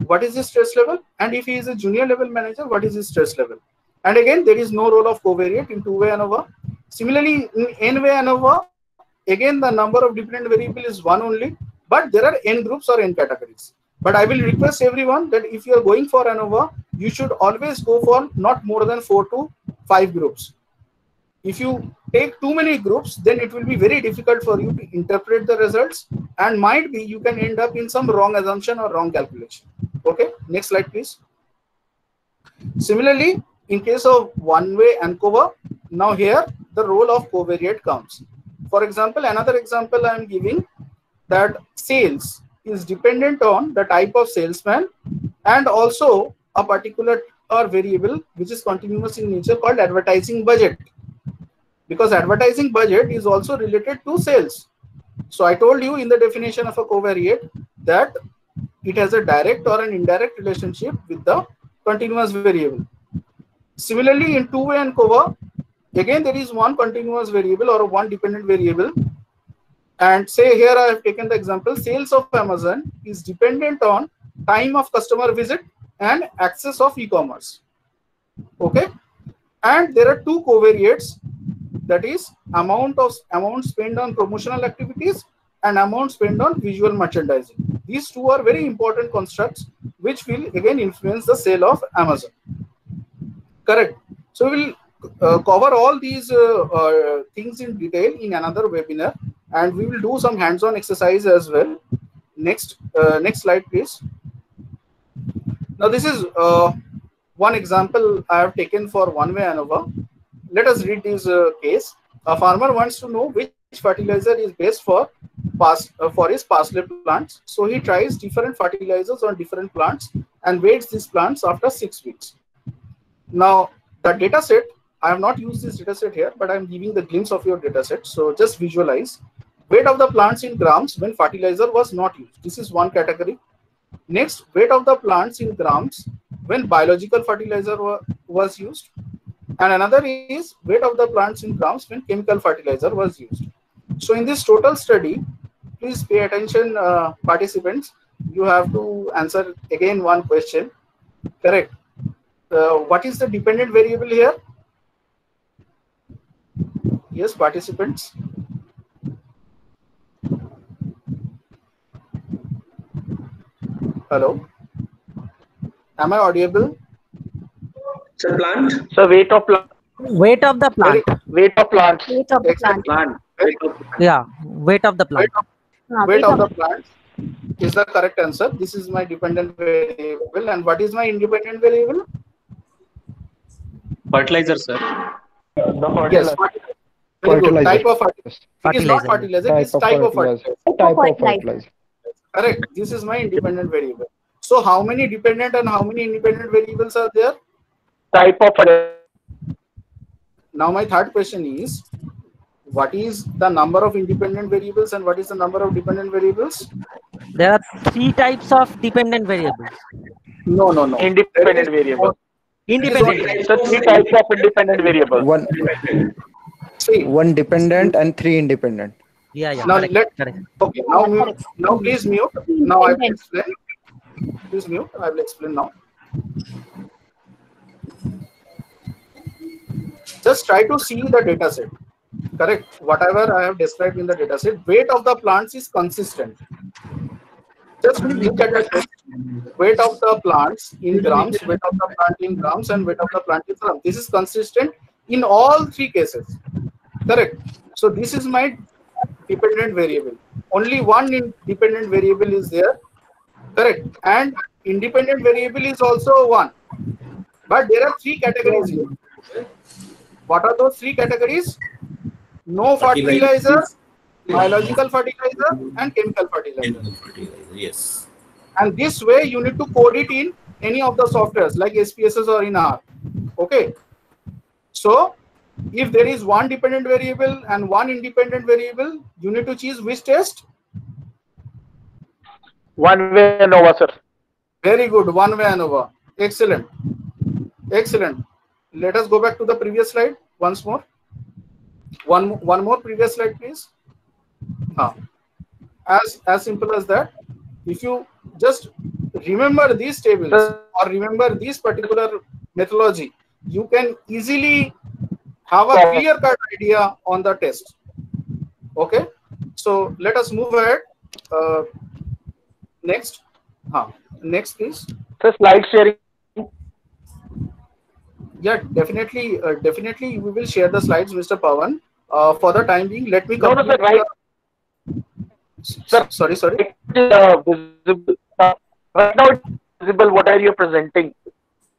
what is his stress level? And if he is a junior level manager, what is his stress level? And again, there is no role of covariate in two-way ANOVA. Similarly, in n-way ANOVA, again the number of dependent variable is one only, but there are n groups or n categories. But I will request everyone that if you are going for ANOVA, you should always go for not more than 4 to 5 groups. If you take too many groups, then it will be very difficult for you to interpret the results, and might be you can end up in some wrong assumption or wrong calculation. Okay, next slide, please. Similarly, in case of one-way ANCOVA, now here the role of covariate comes. For example, another example I am giving, that sales is dependent on the type of salesman and also a particular variable which is continuous in nature called advertising budget, because advertising budget is also related to sales. So I told you in the definition of a covariate that it has a direct or an indirect relationship with the continuous variable. Similarly, in two-way ANCOVA, again there is one continuous variable or one dependent variable. And say here I have taken the example, sales of Amazon is dependent on time of customer visit and access of e-commerce. Okay, and there are two covariates, that is amount spent on promotional activities and amount spent on visual merchandising. These two are very important constructs which will again influence the sale of Amazon. Correct. So we will cover all these things in detail in another webinar, and we will do some hands-on exercise as well. Next slide, please. Now this is one example I have taken for one-way ANOVA. Let us read this case. A farmer wants to know which fertilizer is best for his parsley plants. So he tries different fertilizers on different plants and weights these plants after 6 weeks. Now the data set, I have not used this data set here, but I am giving the glimpse of your data set. So just visualize weight of the plants in grams when fertilizer was not used. This is one category. Next, weight of the plants in grams when biological fertilizer was used. And another is weight of the plants in grams when chemical fertilizer was used. So in this total study, please pay attention, participants. You have to answer again one question. Correct. What is the dependent variable here? Yes, participants. Hello. Am I audible? So plant. So weight of plant. Weight of the plant. Weight of plant. Weight of the plant. Yeah, weight of the plant. Weight of the plant is the correct answer. This is my dependent variable. And what is my independent variable? Fertilizer, sir. Yes, very good. Type of fertilizer. It is not fertilizer, it is type of fertilizer. Type of fertilizer. Correct. This is my independent variable. So how many dependent and how many independent variables are there? Type of fertilizer. Now my third question is, what is the number of independent variables and what is the number of dependent variables? There are 3 types of dependent variables. No. Independent variable. Independent. So 3 types of independent variables. One dependent and 3 independent. Yeah. Now Correct. Okay. Now please mute. Now I will explain. Please mute. I will explain now. Just try to see the data set. Correct. Whatever I have described in the data set, weight of the plants is consistent. Just look at the weight of the plants in grams, weight of the plant in grams, and weight of the plant in grams. This is consistent in all 3 cases. Correct. So this is my dependent variable. Only one independent variable is there. Correct. And independent variable is also one. But there are 3 categories here. What are those 3 categories? No fertilizer, biological fertilizer and chemical fertilizer. Chemical fertilizer, yes. And this way you need to code it in any of the softwares like SPSS or in R. Okay. So if there is one dependent variable and one independent variable, you need to choose which test? One-way ANOVA, sir. Very good. One-way ANOVA. Excellent. Excellent. Let us go back to the previous slide once more. One more previous slide, please. As simple as that. If you just remember these tables or remember this particular methodology, you can easily have a clear-cut idea on the test. Okay. So let us move ahead. Next. Next, please. So slide sharing. Yeah, definitely. Definitely, we will share the slides, Mr. Pawan. For the time being, let me No, complete. sir, right. Sorry. Visible. Right now it's visible. What are you presenting?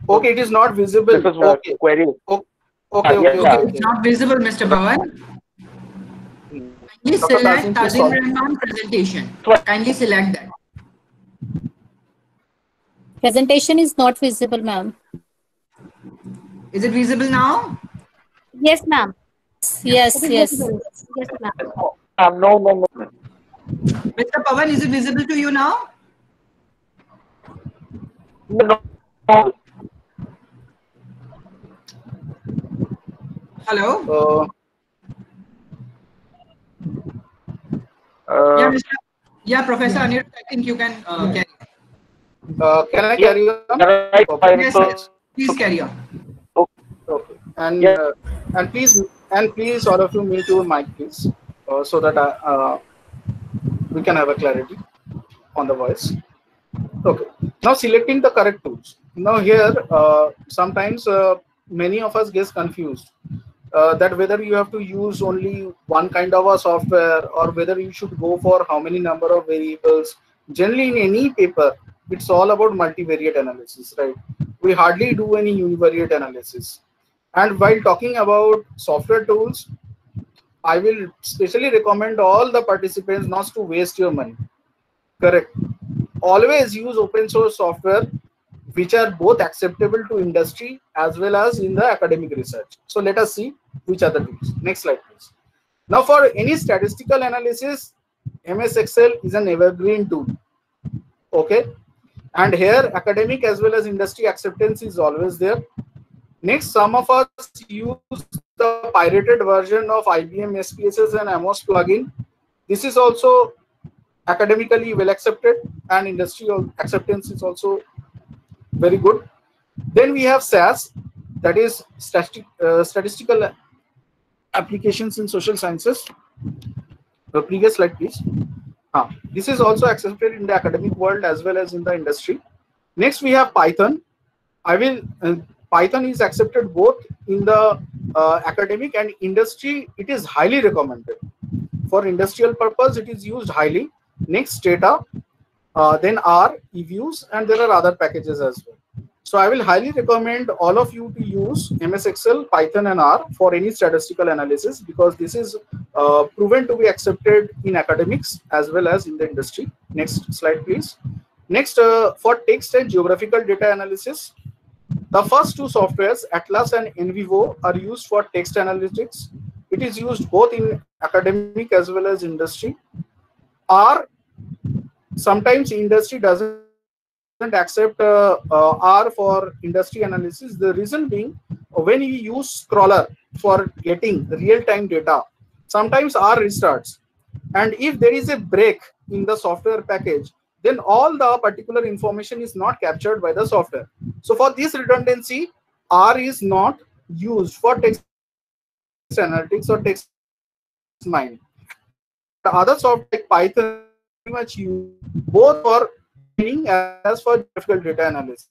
Okay, it is not visible. This is what query. Okay. It's not visible, Mr. Pawan. Kindly select Tazeen Rahman presentation. Kindly select that. Presentation is not visible, ma'am. Is it visible now? Yes, ma'am. Yes, ma'am. No. Mr. Pawan, is it visible to you now? No. Hello. Yeah, Professor Anirudh, I think you can carry on. Can I carry on? Yes, yes. Please carry on. Okay. And please, all of you mute your mic, please, so that we can have a clarity on the voice. Okay. Now selecting the correct tools. Now here, sometimes many of us get confused that whether you have to use only one kind of a software or whether you should go for how many number of variables. Generally, in any paper, it's all about multivariate analysis, right? We hardly do any univariate analysis. And while talking about software tools, I will specially recommend all the participants not to waste your money. Correct. Always use open source software which are both acceptable to industry as well as in the academic research. So let us see which are the tools. Next slide, please. Now for any statistical analysis, MS Excel is an evergreen tool. Okay. And here academic as well as industry acceptance is always there. Next, some of us use the pirated version of IBM SPSS and Amos plugin. This is also academically well accepted and industrial acceptance is also very good. Then we have SAS, that is statistical applications in social sciences. The previous slide, please. This is also accepted in the academic world as well as in the industry. Next, we have Python. Python is accepted both in the academic and industry. It is highly recommended. For industrial purpose, it is used highly. Next, Stata, then R, eViews, and there are other packages as well. So I will highly recommend all of you to use MS Excel, Python, and R for any statistical analysis because this is proven to be accepted in academics as well as in the industry. Next slide, please. Next, for text and geographical data analysis, the first two softwares, Atlas and NVivo, are used for text analytics. It is used both in academic as well as industry. R, sometimes industry doesn't accept R for industry analysis. The reason being, when you use Scroller for getting real-time data, sometimes R restarts. And if there is a break in the software package, then all the particular information is not captured by the software. So for this redundancy, R is not used for text analytics or text mining. The other software like Python pretty much use both for mining as for graphical data analysis.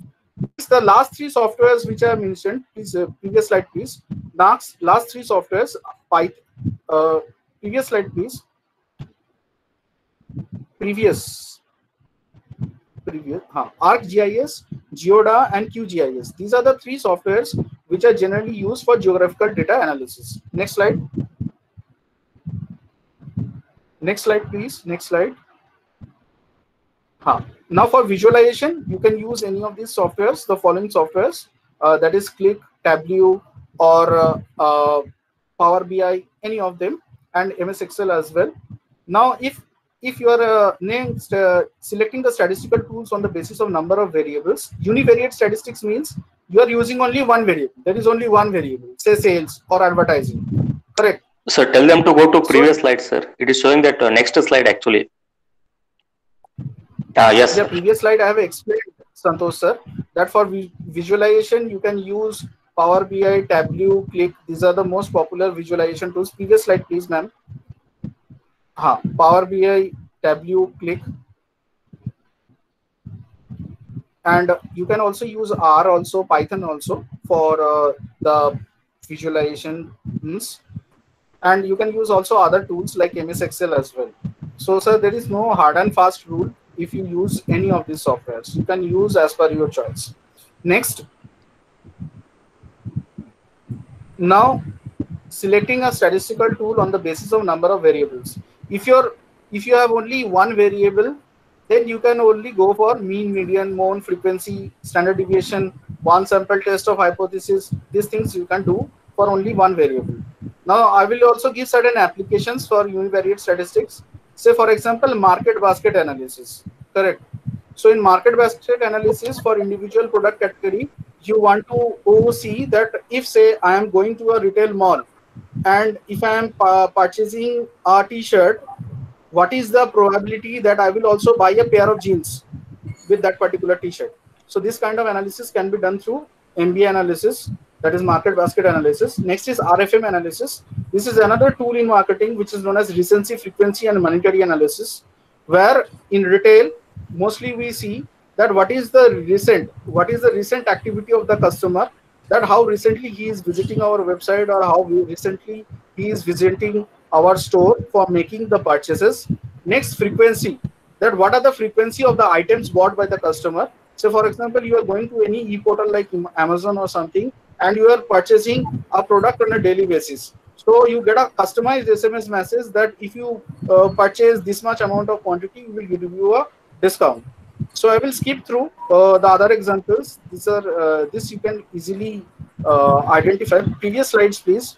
The last three softwares which I mentioned, please previous slide, please. Last three softwares, Python. Previous slide, please. Previous. ArcGIS, Geoda, and QGIS. These are the three softwares which are generally used for geographical data analysis. Next slide. Next slide, please. Next slide. Now for visualization, you can use any of these softwares, the following softwares, that is Qlik, Tableau, or Power BI, any of them, and MS Excel as well. Now, if you are selecting the statistical tools on the basis of number of variables, univariate statistics means you are using only one variable. There is only one variable, say sales or advertising. Correct. Sir, tell them to go to previous slide, sir. It is showing that next slide actually. Yes. The previous slide I have explained, Santosh sir, that for visualization you can use Power BI, Tableau, Qlik. These are the most popular visualization tools. Previous slide, please, ma'am. Power BI, Tableau, Qlik. And you can also use R, also Python also for the visualizations. And you can use also other tools like MS Excel as well. So, sir, there is no hard and fast rule. If you use any of these softwares, you can use as per your choice. Next, now selecting a statistical tool on the basis of number of variables. If you have only one variable, then you can only go for mean, median, mode, frequency, standard deviation, one sample test of hypothesis. These things you can do for only one variable. Now I will also give certain applications for univariate statistics. Say for example, market basket analysis. Correct. So in market basket analysis for individual product category, you want to see that if say I am going to a retail mall and if I am purchasing a t-shirt, what is the probability that I will also buy a pair of jeans with that particular t-shirt? So this kind of analysis can be done through MBA analysis, that is market basket analysis. Next is RFM analysis. This is another tool in marketing which is known as recency, frequency, and monetary analysis, where in retail mostly we see that what is the recent activity of the customer, that how recently he is visiting our website or how recently he is visiting our store for making the purchases. Next, frequency, that what are the frequency of the items bought by the customer. So for example, you are going to any e-portal like Amazon or something, and you are purchasing a product on a daily basis. So you get a customized SMS message that if you purchase this much amount of quantity, we will give you a discount. So I will skip through the other examples. These are this you can easily identify. Previous slides, please.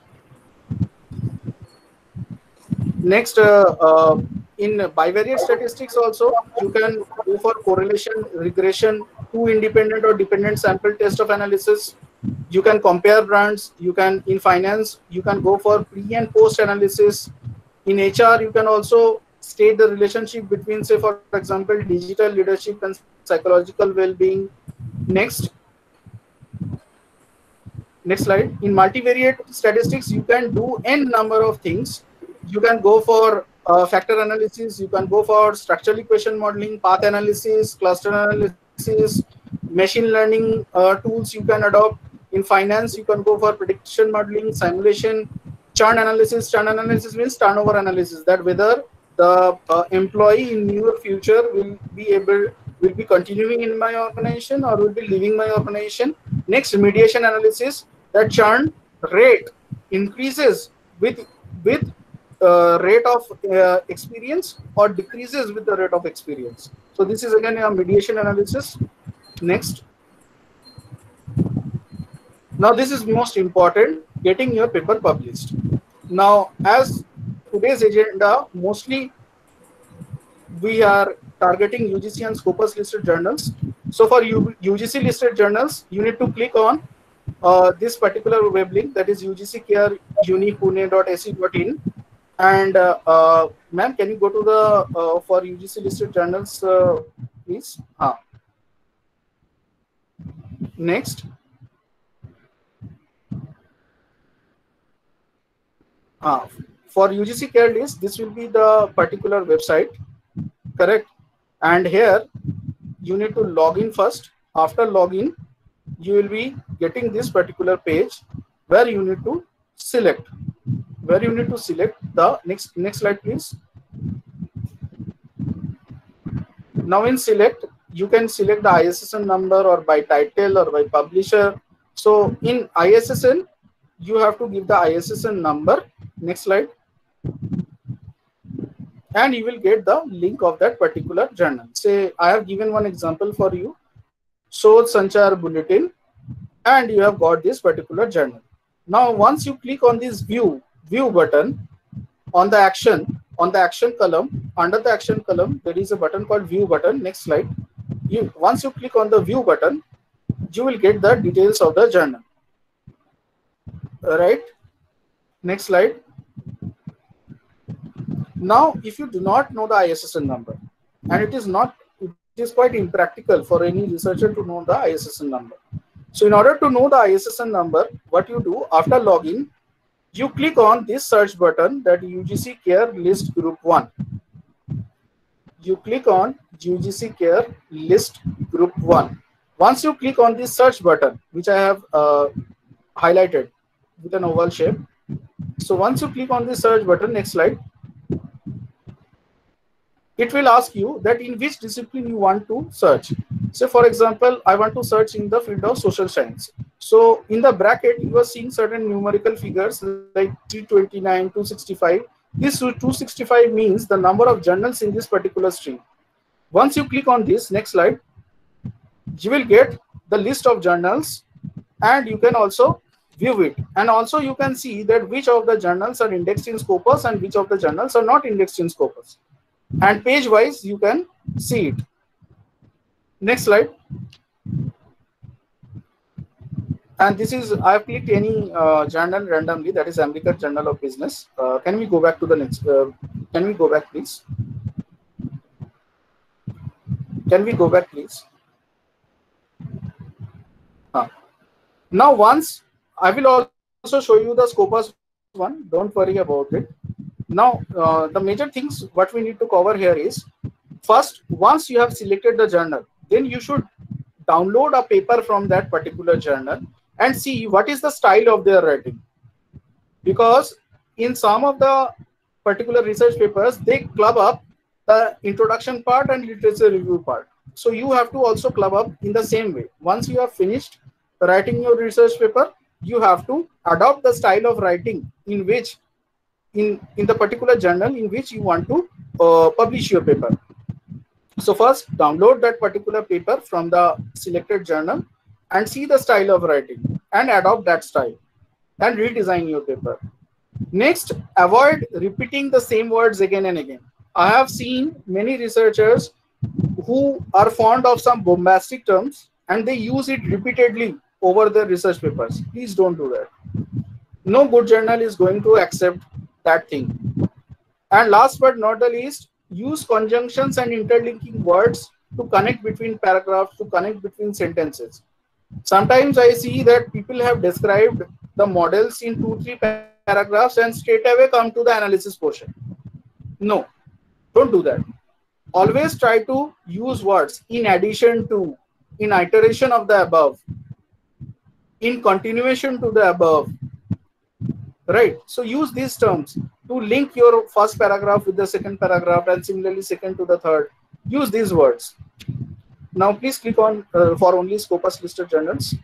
Next, in bivariate statistics also, you can go for correlation, regression, two independent or dependent sample test of analysis. You can compare brands. You can, in finance, you can go for pre and post analysis. In HR, you can also state the relationship between, say, for example, digital leadership and psychological well-being. Next slide. In multivariate statistics, you can do n number of things. You can go for factor analysis. You can go for structural equation modeling, path analysis, cluster analysis, machine learning tools you can adopt. In finance, you can go for prediction modeling, simulation, churn analysis. Churn analysis means turnover analysis, that whether the employee in near future will be continuing in my organization or will be leaving my organization. Next, mediation analysis, that churn rate increases with rate of experience or decreases with the rate of experience. So this is again a mediation analysis. Next. Now this is most important, getting your paper published. Now, as today's agenda, mostly we are targeting UGC and Scopus listed journals. So for UGC listed journals, you need to click on this particular web link, that is ugcare.unipune.ac.in. And ma'am, can you go to the for UGC listed journals, please? Next. For UGC Care list, this will be the particular website, correct? And here you need to log in first. After login, you will be getting this particular page where you need to select. The next slide, please. Now in select, you can select the ISSN number or by title or by publisher. So in ISSN, you have to give the ISSN number. Next slide. and you will get the link of that particular journal. Say I have given one example for you, Shodh Sanchar Bulletin, and you have got this particular journal. Now once you click on this view button on the action column, under the action column there is a button called view button. Next slide. Once you click on the view button, you will get the details of the journal. Right, next slide. Now if you do not know the ISSN number, and it is quite impractical for any researcher to know the ISSN number. So in order to know the ISSN number, what you do after login, you click on this search button, that UGC Care List Group 1. You click on UGC Care List Group 1. Once you click on this search button, which I have highlighted with an oval shape. So once you click on this search button, next slide, it will ask you that in which discipline you want to search. So for example, I want to search in the field of social science. So in the bracket, you are seeing certain numerical figures like 329, 265. This 265 means the number of journals in this particular stream. Once you click on this, next slide, you will get the list of journals, and you can also view it. And also you can see that which of the journals are indexed in Scopus and which of the journals are not indexed in Scopus. And page wise you can see it. Next slide. And this is, I have clicked any journal randomly, that is American Journal of Business. Can we go back to the next? Can we go back, please? Can we go back, please? Now once, I will also show you the Scopus one, don't worry about it. Now the major things what we need to cover here is, first, once you have selected the journal, then you should download a paper from that particular journal and see what is the style of their writing. Because in some of the particular research papers, they club up the introduction part and literature review part. So you have to also club up in the same way. Once you have finished writing your research paper, you have to adopt the style of writing in which, in the particular journal in which you want to publish your paper. So first, download that particular paper from the selected journal and see the style of writing and adopt that style and redesign your paper. Next, avoid repeating the same words again and again. I have seen many researchers who are fond of some bombastic terms and they use it repeatedly over their research papers. Please don't do that. No good journal is going to accept that thing. And last but not the least, use conjunctions and interlinking words to connect between paragraphs, to connect between sentences. Sometimes I see that people have described the models in 2-3 paragraphs and straight away come to the analysis portion. No, don't do that. Always try to use words in addition to, in iteration of the above, in continuation to the above. Right? So use these terms to link your first paragraph with the second paragraph and similarly second to the third. Use these words. Now please click on for only Scopus listed journals.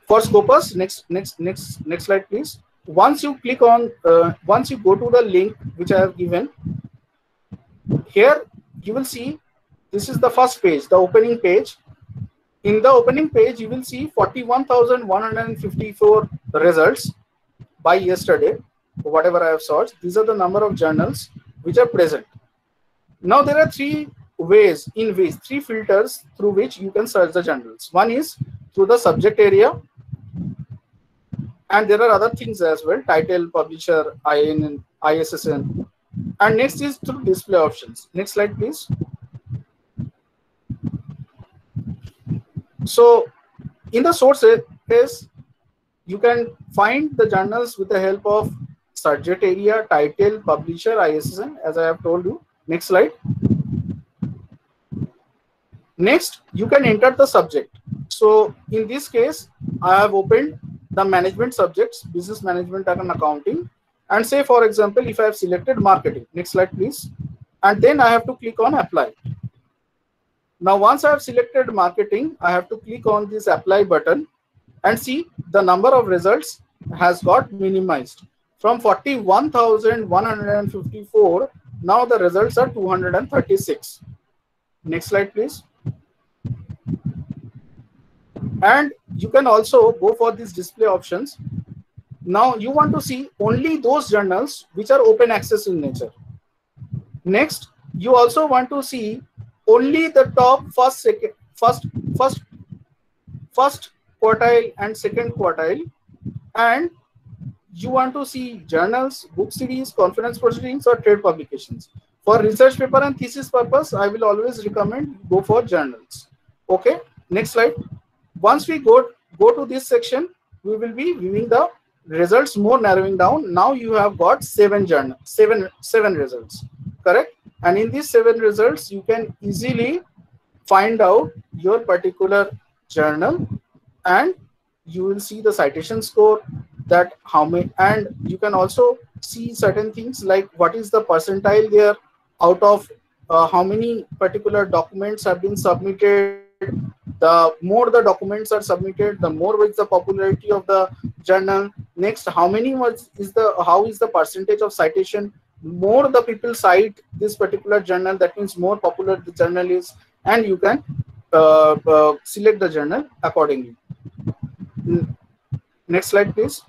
For Scopus, next slide please. Once you click on, once you go to the link which I have given, here you will see this is the first page, the opening page. In the opening page, you will see 41,154 results by yesterday, whatever I have searched. These are the number of journals which are present. Now there are three ways, three filters through which you can search the journals. One is through the subject area, and there are other things as well, title, publisher, IN, ISSN, and next is through display options. Next slide please. So in the source case, you can find the journals with the help of subject area, title, publisher, ISSN, as I have told you. Next slide. Next, you can enter the subject. So in this case, I have opened the management subjects, business management and accounting. And say, for example, if I have selected marketing, next slide, please. And then I have to click on apply. Now, once I have selected marketing, I have to click on this apply button and see the number of results has got minimized. From 41,154, now the results are 236. Next slide, please. And you can also go for these display options. Now you want to see only those journals which are open access in nature. Next, you also want to see only the top first quartile and second quartile, and you want to see journals, book series, conference proceedings, or trade publications. For research paper and thesis purpose, I will always recommend go for journals. Okay, next slide. Once we go to this section, we will be viewing the results more, narrowing down. Now you have got seven results, correct? And in these 7 results, you can easily find out your particular journal, and you will see the citation score, that how many, and you can also see certain things like what is the percentile there out of how many particular documents have been submitted. The more the documents are submitted, the more is the popularity of the journal. Next, how is the percentage of citation? More the people cite this particular journal, that means more popular the journal is, and you can select the journal accordingly. Next slide, please.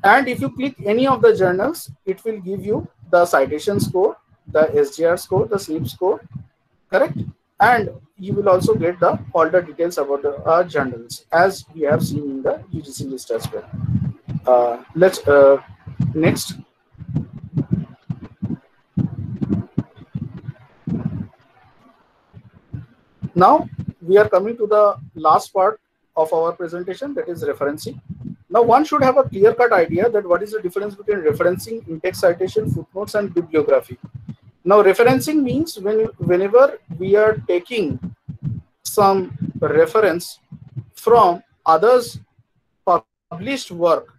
And if you click any of the journals, it will give you the citation score, the SGR score, the SNP score, correct? And you will also get all the details about the journals, as we have seen in the UGC list as well. Let's next. Now we are coming to the last part of our presentation, that is referencing. Now one should have a clear-cut idea that what is the difference between referencing, in-text citation, footnotes, and bibliography. Now referencing means whenever we are taking some reference from others' published work,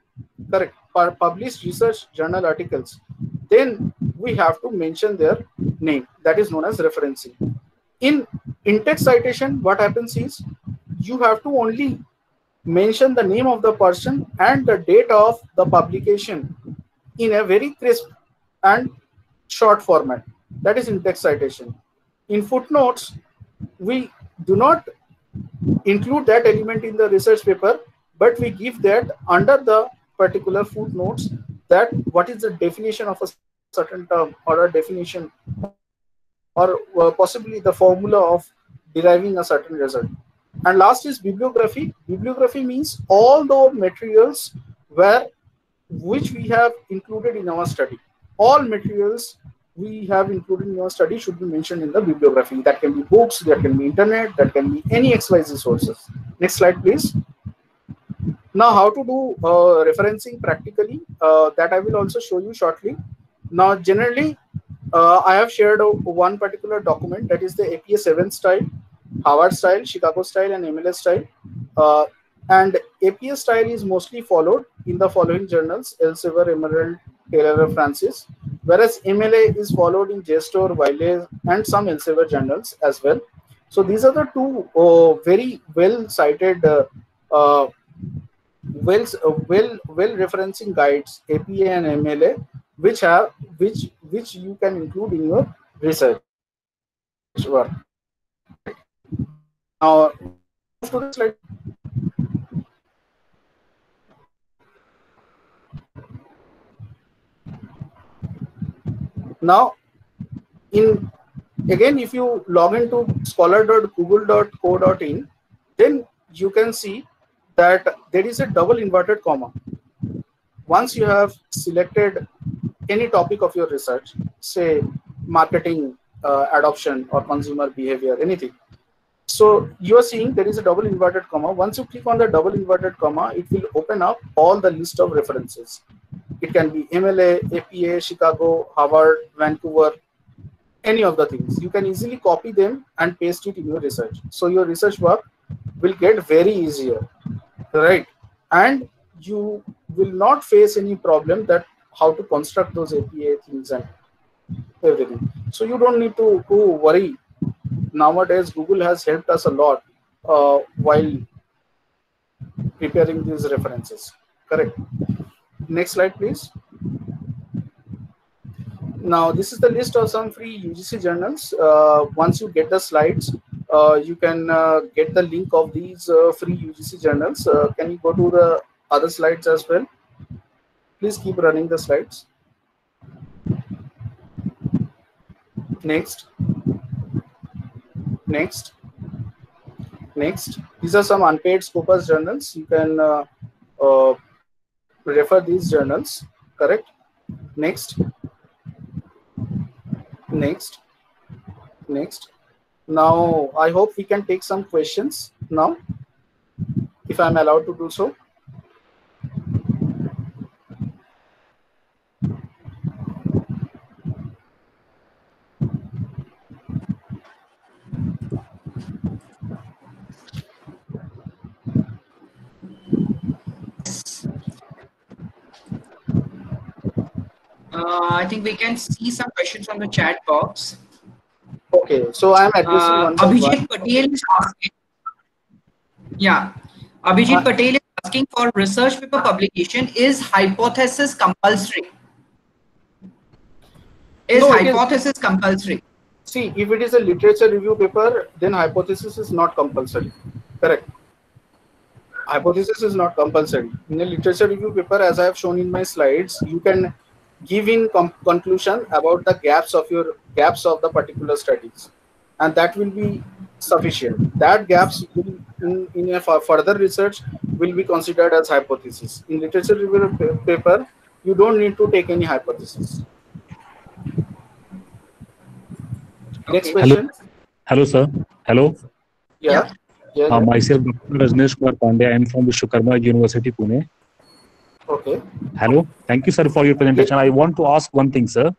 correct, published research journal articles, then we have to mention their name. That is known as referencing. In in-text citation, what happens is you have to only mention the name of the person and the date of the publication in a very crisp and short format. That is in-text citation. In footnotes, we do not include that element in the research paper, but we give that under the particular footnotes, that what is the definition of a certain term, or a definition, or possibly the formula of deriving a certain result. And last is bibliography. Bibliography means all the materials which we have included in our study. All materials we have included in our study should be mentioned in the bibliography. That can be books, that can be internet, that can be any XYZ sources. Next slide, please. Now, how to do referencing practically, that I will also show you shortly. Now, generally, I have shared one particular document, that is the APA 7 style, Harvard style, Chicago style, and MLS style. And APA style is mostly followed in the following journals: Elsevier, Emerald, Taylor, Francis, whereas MLA is followed in JSTOR, Wiley, and some Elsevier journals as well. So these are the two very well cited, well referencing guides, APA and MLA, which you can include in your research work. Now, to the slide. Now, again, if you log into scholar.google.co.in, then you can see that there is a double inverted comma. Once you have selected any topic of your research, say marketing, adoption, or consumer behavior, anything. So you are seeing there is a double inverted comma. Once you click on the double inverted comma, it will open up all the list of references. It can be MLA, APA, Chicago, Harvard, Vancouver, any of the things. You can easily copy them and paste it in your research. So your research work will get very easier, right? And you will not face any problem that how to construct those APA things and everything. So you don't need to worry. Nowadays, Google has helped us a lot while preparing these references, Correct. Next slide, please. Now, this is the list of some free UGC journals. Once you get the slides, you can get the link of these free UGC journals. Can you go to the other slides as well? Please keep running the slides. Next. Next. Next. These are some unpaid Scopus journals. You can refer these journals. Correct. Next. Next. Next. Now, I hope we can take some questions now, if I'm allowed to do so. I think we can see some questions on the chat box. Okay, so I'm addressing one by Abhijit one. Patel is asking. Yeah, Abhijit Patel is asking for research paper publication. Is hypothesis compulsory? Is No, hypothesis compulsory? See, if it is a literature review paper, then hypothesis is not compulsory. Correct. Hypothesis is not compulsory. In a literature review paper, as I have shown in my slides, you can give in conclusion about the gaps of the particular studies, and that will be sufficient. That gaps will, in a further research will be considered as hypothesis. In literature review paper, you don't need to take any hypothesis. Next question. Hello, sir. Hello. Yeah. Myself, Dr. Rajneesh Kumar Pandey. I am from Vishwakarma University, Pune. Okay. Hello. Thank you, sir, for your presentation. I want to ask one thing, sir.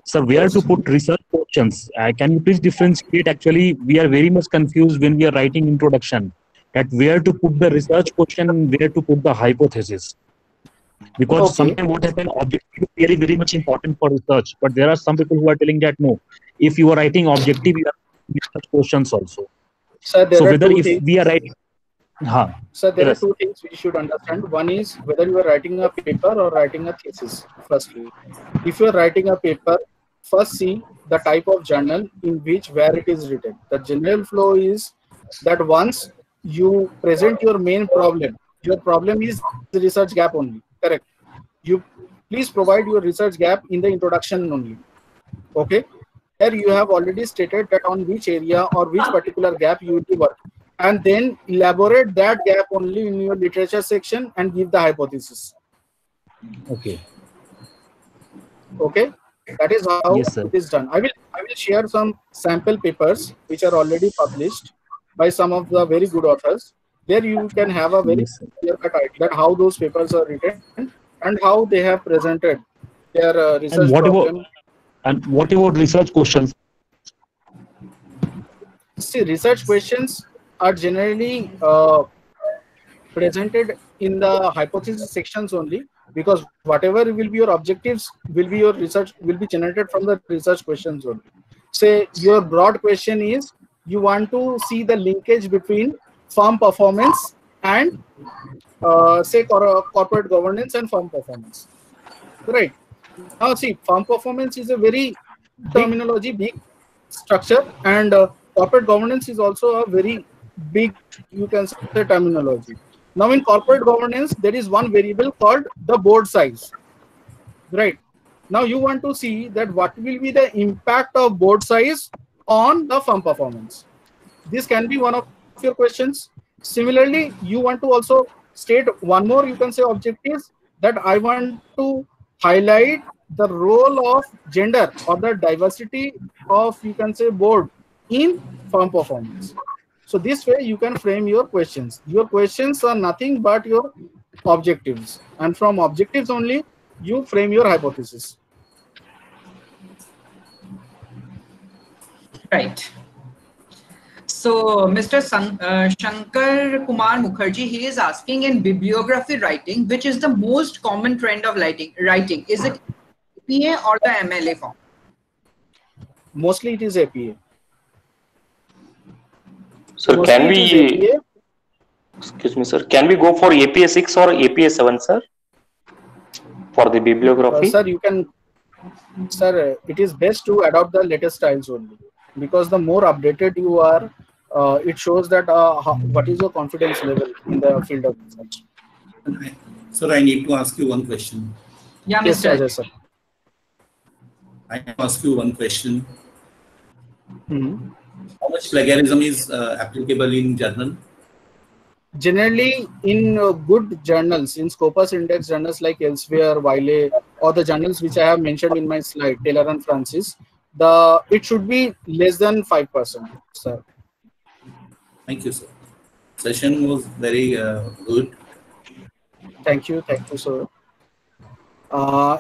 Sir, where to put research questions? Can you please differentiate? Actually, we are very much confused when we are writing introduction at where to put the research question and where to put the hypothesis. Because sometimes what happens, objective is very, very much important for research. But there are some people who are telling that no, if you are writing objective, you have research questions also. Sir, so whether if we are writing, so there are two things we should understand. One is whether you are writing a paper or writing a thesis. Firstly, if you are writing a paper, first see the type of journal in where it is written. The general flow is that once you present your main problem, your problem is the research gap only. Correct. You please provide your research gap in the introduction only. Okay. Here you have already stated that on which area or which particular gap you will be working, and then elaborate that gap only in your literature section and give the hypothesis. Okay. Okay. That is how it is done. I will share some sample papers which are already published by some of the very good authors. There you can have a very clear-cut idea that how those papers are written and how they have presented their research problem. And what about research questions? See, research questions are generally presented in the hypothesis sections only, because whatever will be your objectives will be your research will be generated from the research questions only. Say your broad question is you want to see the linkage between firm performance and say corporate governance and firm performance, right? Now see, firm performance is a very terminology, big structure, and corporate governance is also a very big, you can say, terminology. Now in corporate governance, there is one variable called the board size, right? Now you want to see that what will be the impact of board size on the firm performance. This can be one of your questions. Similarly, you want to also state one more, you can say, objectives, that I want to highlight the role of gender or the diversity of, you can say, board in firm performance. So this way you can frame your questions. Your questions are nothing but your objectives, and from objectives only you frame your hypothesis. Right. So Mr. Shankar Kumar Mukherjee, he is asking, in bibliography writing, which is the most common trend of writing? Is it APA or the MLA form? Mostly it is APA. So mostly can we? Excuse me, sir. Can we go for APA 6 or APA 7, sir? For the bibliography? Sir, you can. Sir, it is best to adopt the latest styles only, because the more updated you are, it shows that what is your confidence level in the field of research. Sir, I need to ask you one question. Yeah, Yes, Mr. yes, sir. I need to ask you one question. Mhm. How much plagiarism is applicable in journal? Generally, in good journals, in Scopus Index journals like Elsevier, Wiley, or the journals which I have mentioned in my slide, Taylor and Francis, it should be less than 5%, sir. Thank you, sir. Session was very good. Thank you, sir.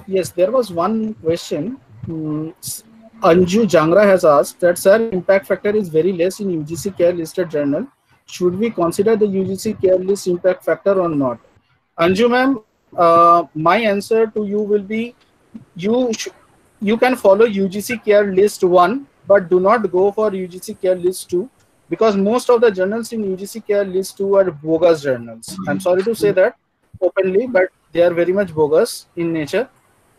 Yes, there was one question. Anju Jangra has asked that, sir, impact factor is very less in UGC care listed journal. Should we consider the UGC care list impact factor or not? Anju ma'am, my answer to you will be, you can follow UGC care list 1, but do not go for UGC care list 2, because most of the journals in UGC care list 2 are bogus journals. I'm sorry to say that openly, but they are very much bogus in nature.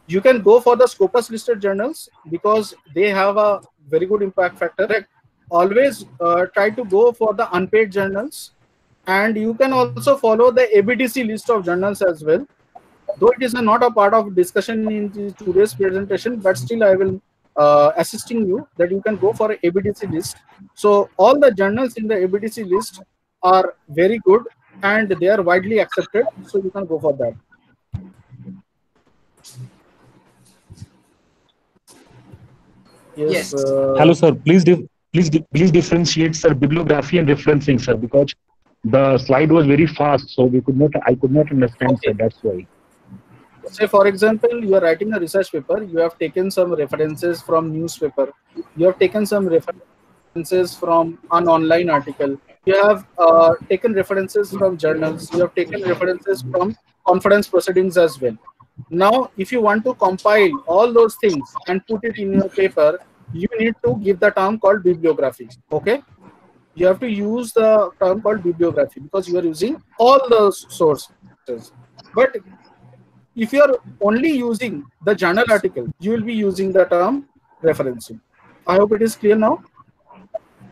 You can go for the Scopus listed journals because they have a very good impact factor. Always try to go for the unpaid journals, and you can also follow the ABDC list of journals as well. Though it is not a part of discussion in today's presentation, but still I will assisting you that you can go for a ABDC list. So all the journals in the ABDC list are very good and they are widely accepted. So you can go for that. Yes. Hello, sir. Please differentiate, sir, bibliography and referencing, sir, because the slide was very fast, so I could not understand, okay, sir. That's why. Say, for example, you are writing a research paper. You have taken some references from newspaper. You have taken some references from an online article. You have taken references from journals. You have taken references from conference proceedings as well. Now, if you want to compile all those things and put it in your paper, you need to give the term called bibliography. Okay, you have to use the term called bibliography because you are using all the sources. But if you are only using the journal article, you will be using the term referencing. I hope it is clear now.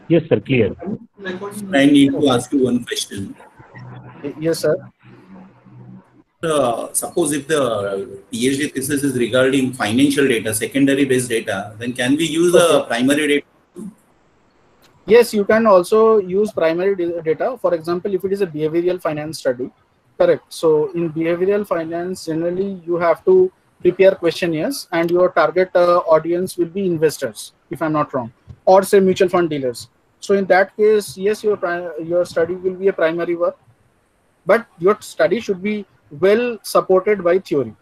Yes, sir, clear. I need to ask you one question. Yes, sir. Suppose if the PhD thesis is regarding financial data, secondary based data, then can we use a primary data? Yes, you can also use primary data. For example, if it is a behavioral finance study, correct. So in behavioral finance, generally you have to prepare questionnaires and your target audience will be investors, if I'm not wrong, or say mutual fund dealers. So in that case, yes, your study will be a primary work, but your study should be well supported by theory.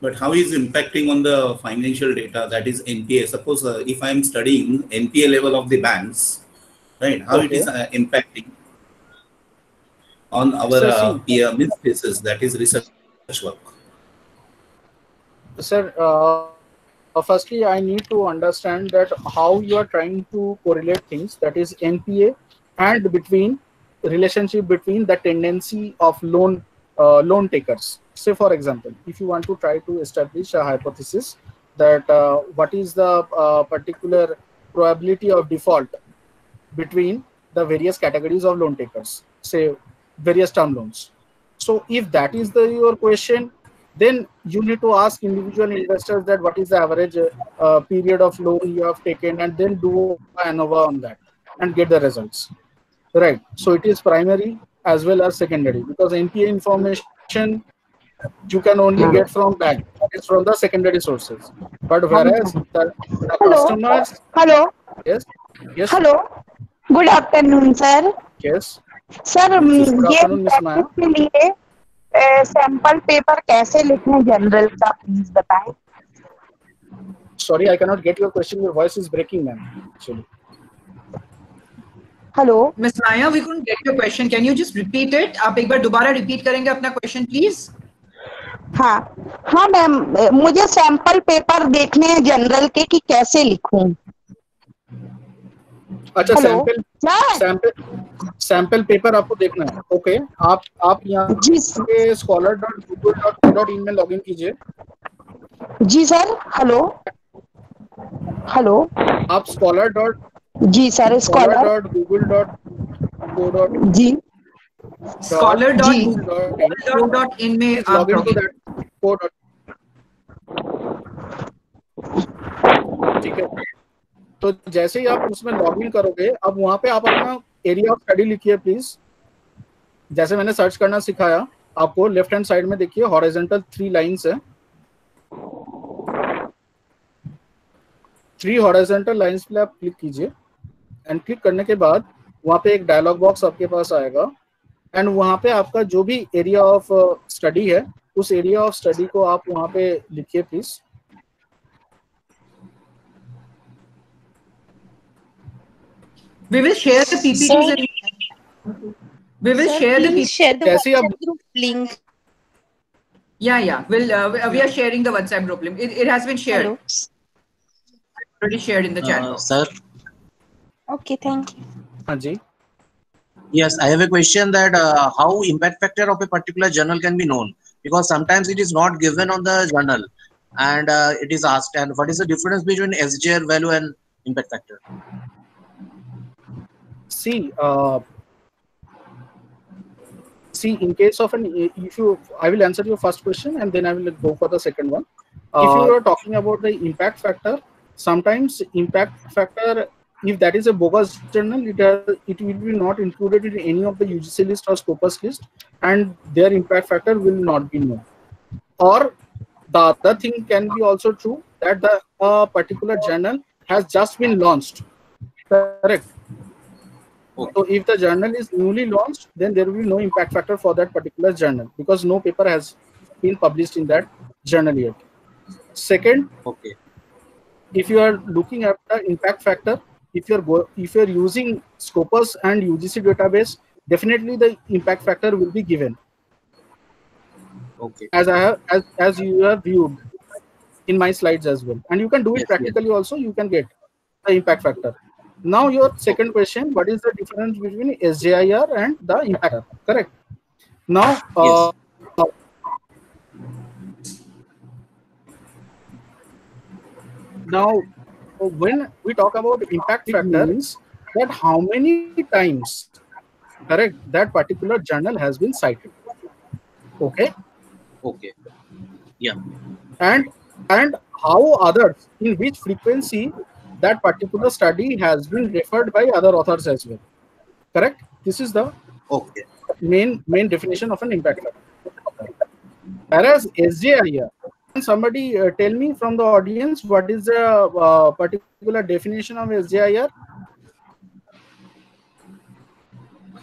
But how is impacting on the financial data, that is NPA? Suppose if I am studying NPA level of the banks, right? How it is impacting on our peer thesis, that is research work? Sir, firstly, I need to understand that how you are trying to correlate things, that is NPA, and between relationship between the tendency of loan takers. Say, for example, if you want to try to establish a hypothesis that what is the particular probability of default between the various categories of loan takers, say various term loans. So if that is your question, then you need to ask individual investors that what is the average period of loan you have taken, and then do ANOVA on that and get the results. Right. So it is primary as well as secondary, because NPA information you can only get from bank. It's from the secondary sources. But whereas the customers. Hello. Yes. Yes. Hello. Good afternoon, sir. Yes. Sir ये के लिए sample paper कैसे लिखें general का, please बताएं. Sorry, I cannot get your question. Your voice is breaking, ma'am. Actually. Hello. Miss Maya, we couldn't get your question. Can you just repeat it? आप एक बार दोबारा repeat करेंगे अपना question, please? हाँ मैम, मुझे sample paper देखने हैं general के कि कैसे लिखूं. अच्छा, हेलो सैंपल पेपर आपको देखना है। ओके, आप यहाँ पे scholar.google.co.in में लॉगिन कीजिए। जी सर। हेलो हेलो आप जी सर, scholar.google.co.in जी scholar.google.in में please आप log into login that code। ठीक है, तो जैसे ही आप उसमें लॉगिन करोगे, अब वहां पे आप अपना एरिया ऑफ स्टडी लिखिए प्लीज। जैसे मैंने सर्च करना सिखाया आपको, लेफ्ट हैंड साइड में देखिए हॉरिजॉन्टल 3 लाइंस है। 3 हॉरिजॉन्टल लाइंस पे आप क्लिक कीजिए एंड क्लिक करने के बाद वहां पे एक डायलॉग बॉक्स आपके पास आएगा एंड वहां पे आपका जो भी एरिया ऑफ स्टडी है, उस एरिया ऑफ स्टडी को आप वहां पे लिखिए please. We will share the PPTs and we will share the PPTs. Share the WhatsApp group link. Yeah. We are sharing the WhatsApp group link. It has been shared. Hello. Already shared in the chat box. Sir. Okay, thank you. हाँ जी। Yes, I have a question that how impact factor of a particular journal can be known, because sometimes it is not given on the journal and it is asked, and what is the difference between SGR value and impact factor? See, in case of I will answer your first question and then I will go for the second one. If you are talking about the impact factor, sometimes impact factor, if that is a bogus journal, it will be not included in any of the UGC list or Scopus list, and their impact factor will not be known. Or the other thing can be also true that the particular journal has just been launched. Correct. So if the journal is newly launched, then there will be no impact factor for that particular journal because no paper has been published in that journal yet. Second, if you are looking at the impact factor, if you're using Scopus and UGC database, definitely the impact factor will be given. As you have viewed in my slides as well, and you can do it practically also. You can get the impact factor. Now your second question, what is the difference between SJIR and the impact factor? Correct. Now, now when we talk about impact factors, that how many times, correct, that particular journal has been cited. Okay. Yeah. And how others, in which frequency that particular study has been referred by other authors as well. Correct? This is the main definition of an impact factor. Whereas SJIR, can somebody tell me from the audience what is the particular definition of SJIR?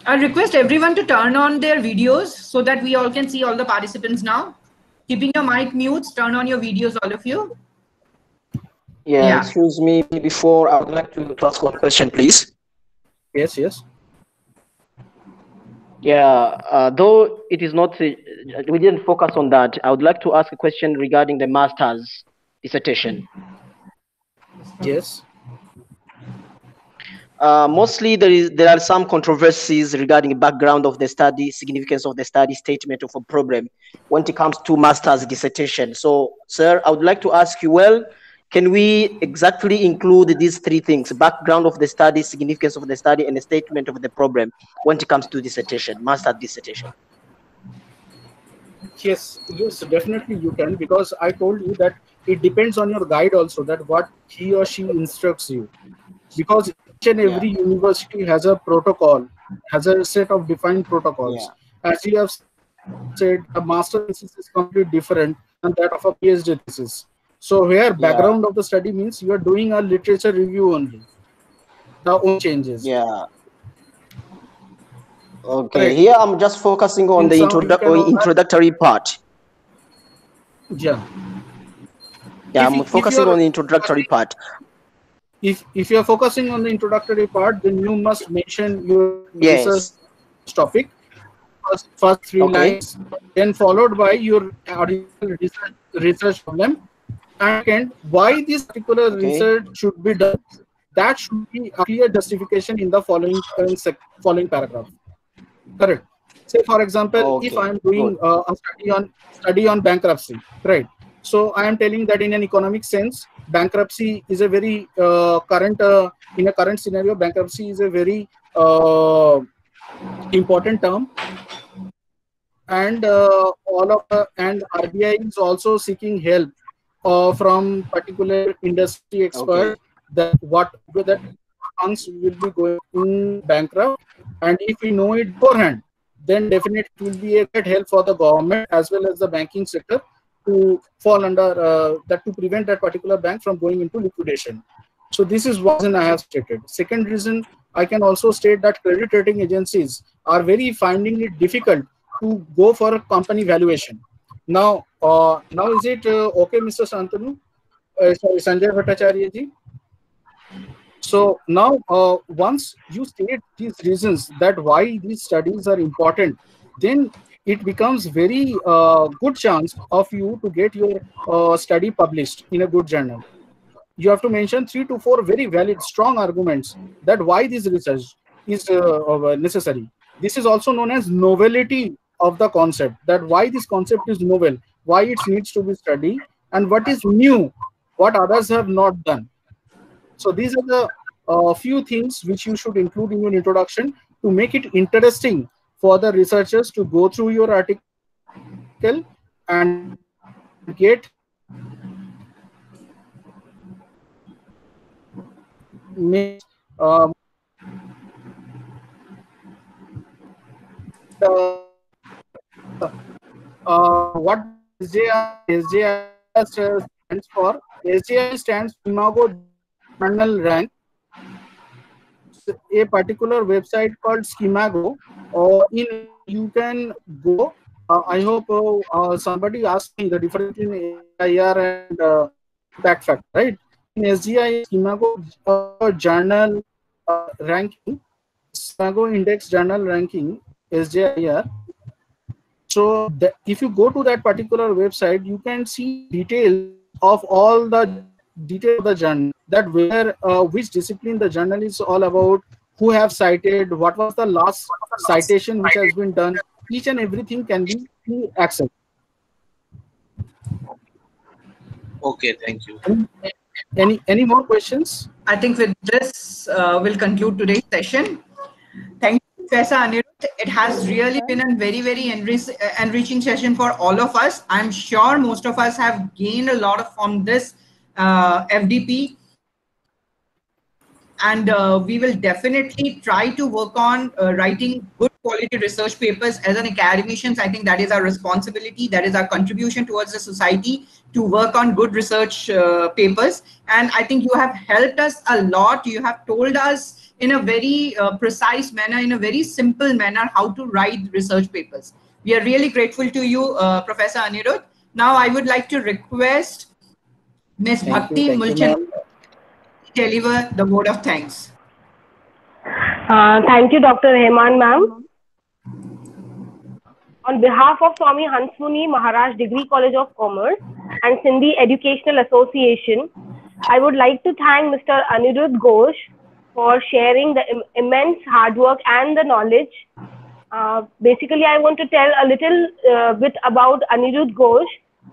I request everyone to turn on their videos so that we all can see all the participants now. Keeping your mic mutes, turn on your videos, all of you. Yeah, excuse me, before I would like to ask one question, please. Yes. Yeah, though it is not, we didn't focus on that. I would like to ask a question regarding the master's dissertation. Yes. Mostly there are some controversies regarding the background of the study, significance of the study, statement of a problem when it comes to master's dissertation. So, sir, I would like to ask you, well, can we exactly include these three things: background of the study, significance of the study, and a statement of the problem when it comes to dissertation, master's dissertation? Yes, definitely you can, because I told you that it depends on your guide also, that what he or she instructs you. Because each and every university has a protocol, has a set of defined protocols. As you have said, a master's thesis is completely different than that of a PhD thesis. So here, background of the study means you are doing a literature review only. The only changes. Yeah. Okay. Right. Here I'm just focusing on the introductory part. Yeah. Yeah, I'm focusing on the introductory part. If you are focusing on the introductory part, then you must mention your research topic, first 3 lines, then followed by your research problem, and why this particular research should be done. that should be a clear justification in the following paragraph. Correct. Say for example, if I am doing a study on bankruptcy, right? So I am telling that in an economic sense, bankruptcy is a very in a current scenario, bankruptcy is a very important term, and and RBI is also seeking help from particular industry expert that funds will be going bankrupt, and if we know it beforehand, then definitely it will be a great help for the government as well as the banking sector to fall under that, to prevent that particular bank from going into liquidation. So this is one reason I have stated. Second reason, I can also state that credit rating agencies are very finding it difficult to go for a company valuation. Now is it okay, Mr. Santanu? Sorry, Sanjay Bhattacharya ji. So now, once you state these reasons that why these studies are important, then it becomes very good chance of you to get your study published in a good journal. You have to mention 3 to 4 very valid, strong arguments that why this research is necessary. This is also known as novelty of the concept, that why this concept is novel, why it needs to be studied, and what is new, what others have not done. So these are the few things which you should include in your introduction to make it interesting for the researchers to go through your article and get what SJI stands for. SJI stands for Imago Journal Rank. A particular website called Schimago, you can go. I hope somebody asked me the difference between AIR and impact factor, right? In SGI, Schimago journal ranking, Schimago index journal ranking, SJIR. So if you go to that particular website, you can see details of all the detail of the journal, that where which discipline the journal is all about, who have cited, what was the last citation which has been done. Each and everything can be accessed. Okay, thank you. Any more questions? I think with this we'll conclude today's session. Thank you, Professor Anirudh. It has really been a very, very enriching session for all of us. I'm sure most of us have gained a lot from this FDP, and we will definitely try to work on writing good quality research papers. As an academicians, I think that is our responsibility, that is our contribution towards the society, to work on good research papers. And I think you have helped us a lot. You have told us in a very precise manner, in a very simple manner, how to write research papers. We are really grateful to you, Professor Anirudh. Now I would like to request Ms. Bhakti Mulchan deliver the word of thanks. Thank you, Dr. Rehman, ma'am. On behalf of Swami Hansmuni Maharaj Degree College of Commerce and Sindhi Educational Association, I would like to thank Mr. Anirudh Ghosh for sharing the immense hard work and the knowledge. Basically, I want to tell a little bit about Anirudh Ghosh.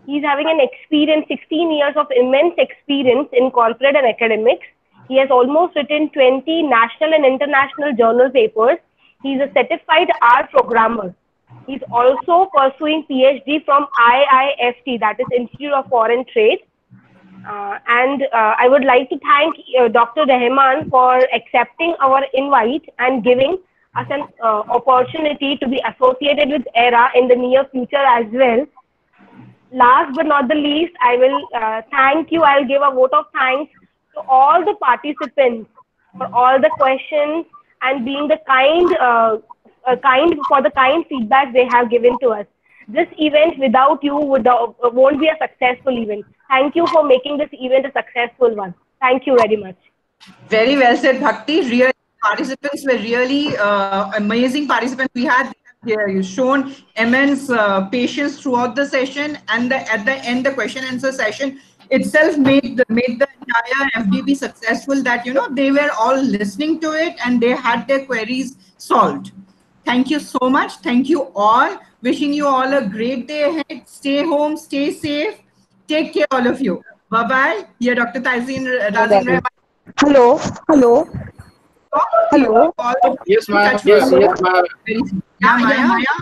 He's having an experience, 16 years of immense experience in corporate and academics. He has almost written 20 national and international journal papers. He's a certified R programmer. He's also pursuing PhD from IIFT, that is Institute of Foreign Trade. And I would like to thank Dr. Rehman for accepting our invite and giving us an opportunity to be associated with ERA in the near future as well. Last but not the least, I will thank you. I'll give a vote of thanks to all the participants for all the questions and being the kind feedback they have given to us. This event without you won't be a successful event. Thank you for making this event a successful one. Thank you very much. Very well said, Bhakti. Really, participants were really amazing participants. We had here, you've shown immense patience throughout the session, and at the end, the question answer session. itself made the entire FDP successful, that they were all listening to it and they had their queries solved. Thank you so much. Thank you all. Wishing you all a great day ahead. Stay home, stay safe. Take care, all of you. Bye-bye. Here, Dr. Tazeen Rahman. Hello. Yes, ma'am. Yes, ma'am. Yeah, Maya.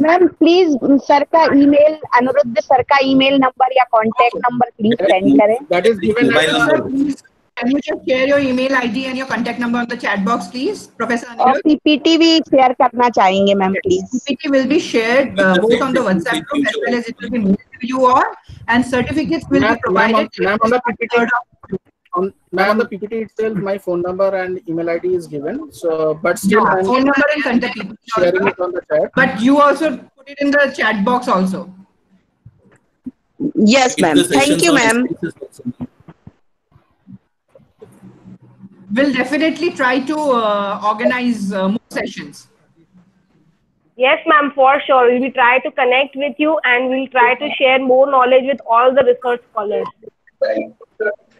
Ma'am please sir का email, Anirudh sir का email number या contact number please send करें. That is given. Can you just share your email ID and your contact number on the chat box, please, Professor और Anirudh? PPT भी share करना चाहेंगे ma'am please. PPT will be shared both on the WhatsApp group as well as it will be mailed to you all, and certificates will be provided. Ma'am, on the PPT. On the PPT itself, my phone number and email ID is given. So, but still, I'm phone number and contact people. sharing it on the chat. But you also put it in the chat box also. Yes, ma'am. Thank you, ma'am. We'll definitely try to organize more sessions. Yes, ma'am, for sure. We will try to connect with you and we'll try to share more knowledge with all the research scholars.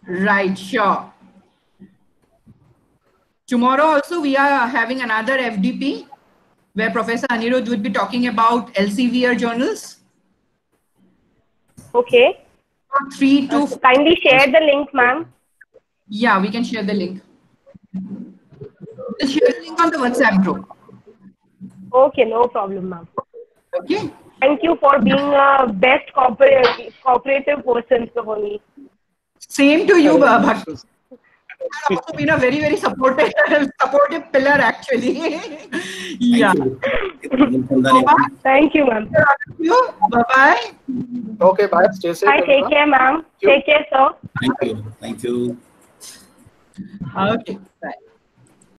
Right, sure. Tomorrow also we are having another FDP where Professor Anirudh would be talking about LCVR journals. Okay. 3 to kindly share the link, ma'am. Yeah, we can share the link. We'll share the link on the WhatsApp group. Okay, no problem, ma'am. Okay. Thank you for being a best cooperative person, Sohoni. Same to you, Bhakti. You've also been a very, very supportive pillar, actually. Yeah. Thank you, ma'am. Bye-bye. Okay, bye. Stay safe. Bye. Take care, ma'am. Take care, sir. Thank you. Thank you. Okay, bye.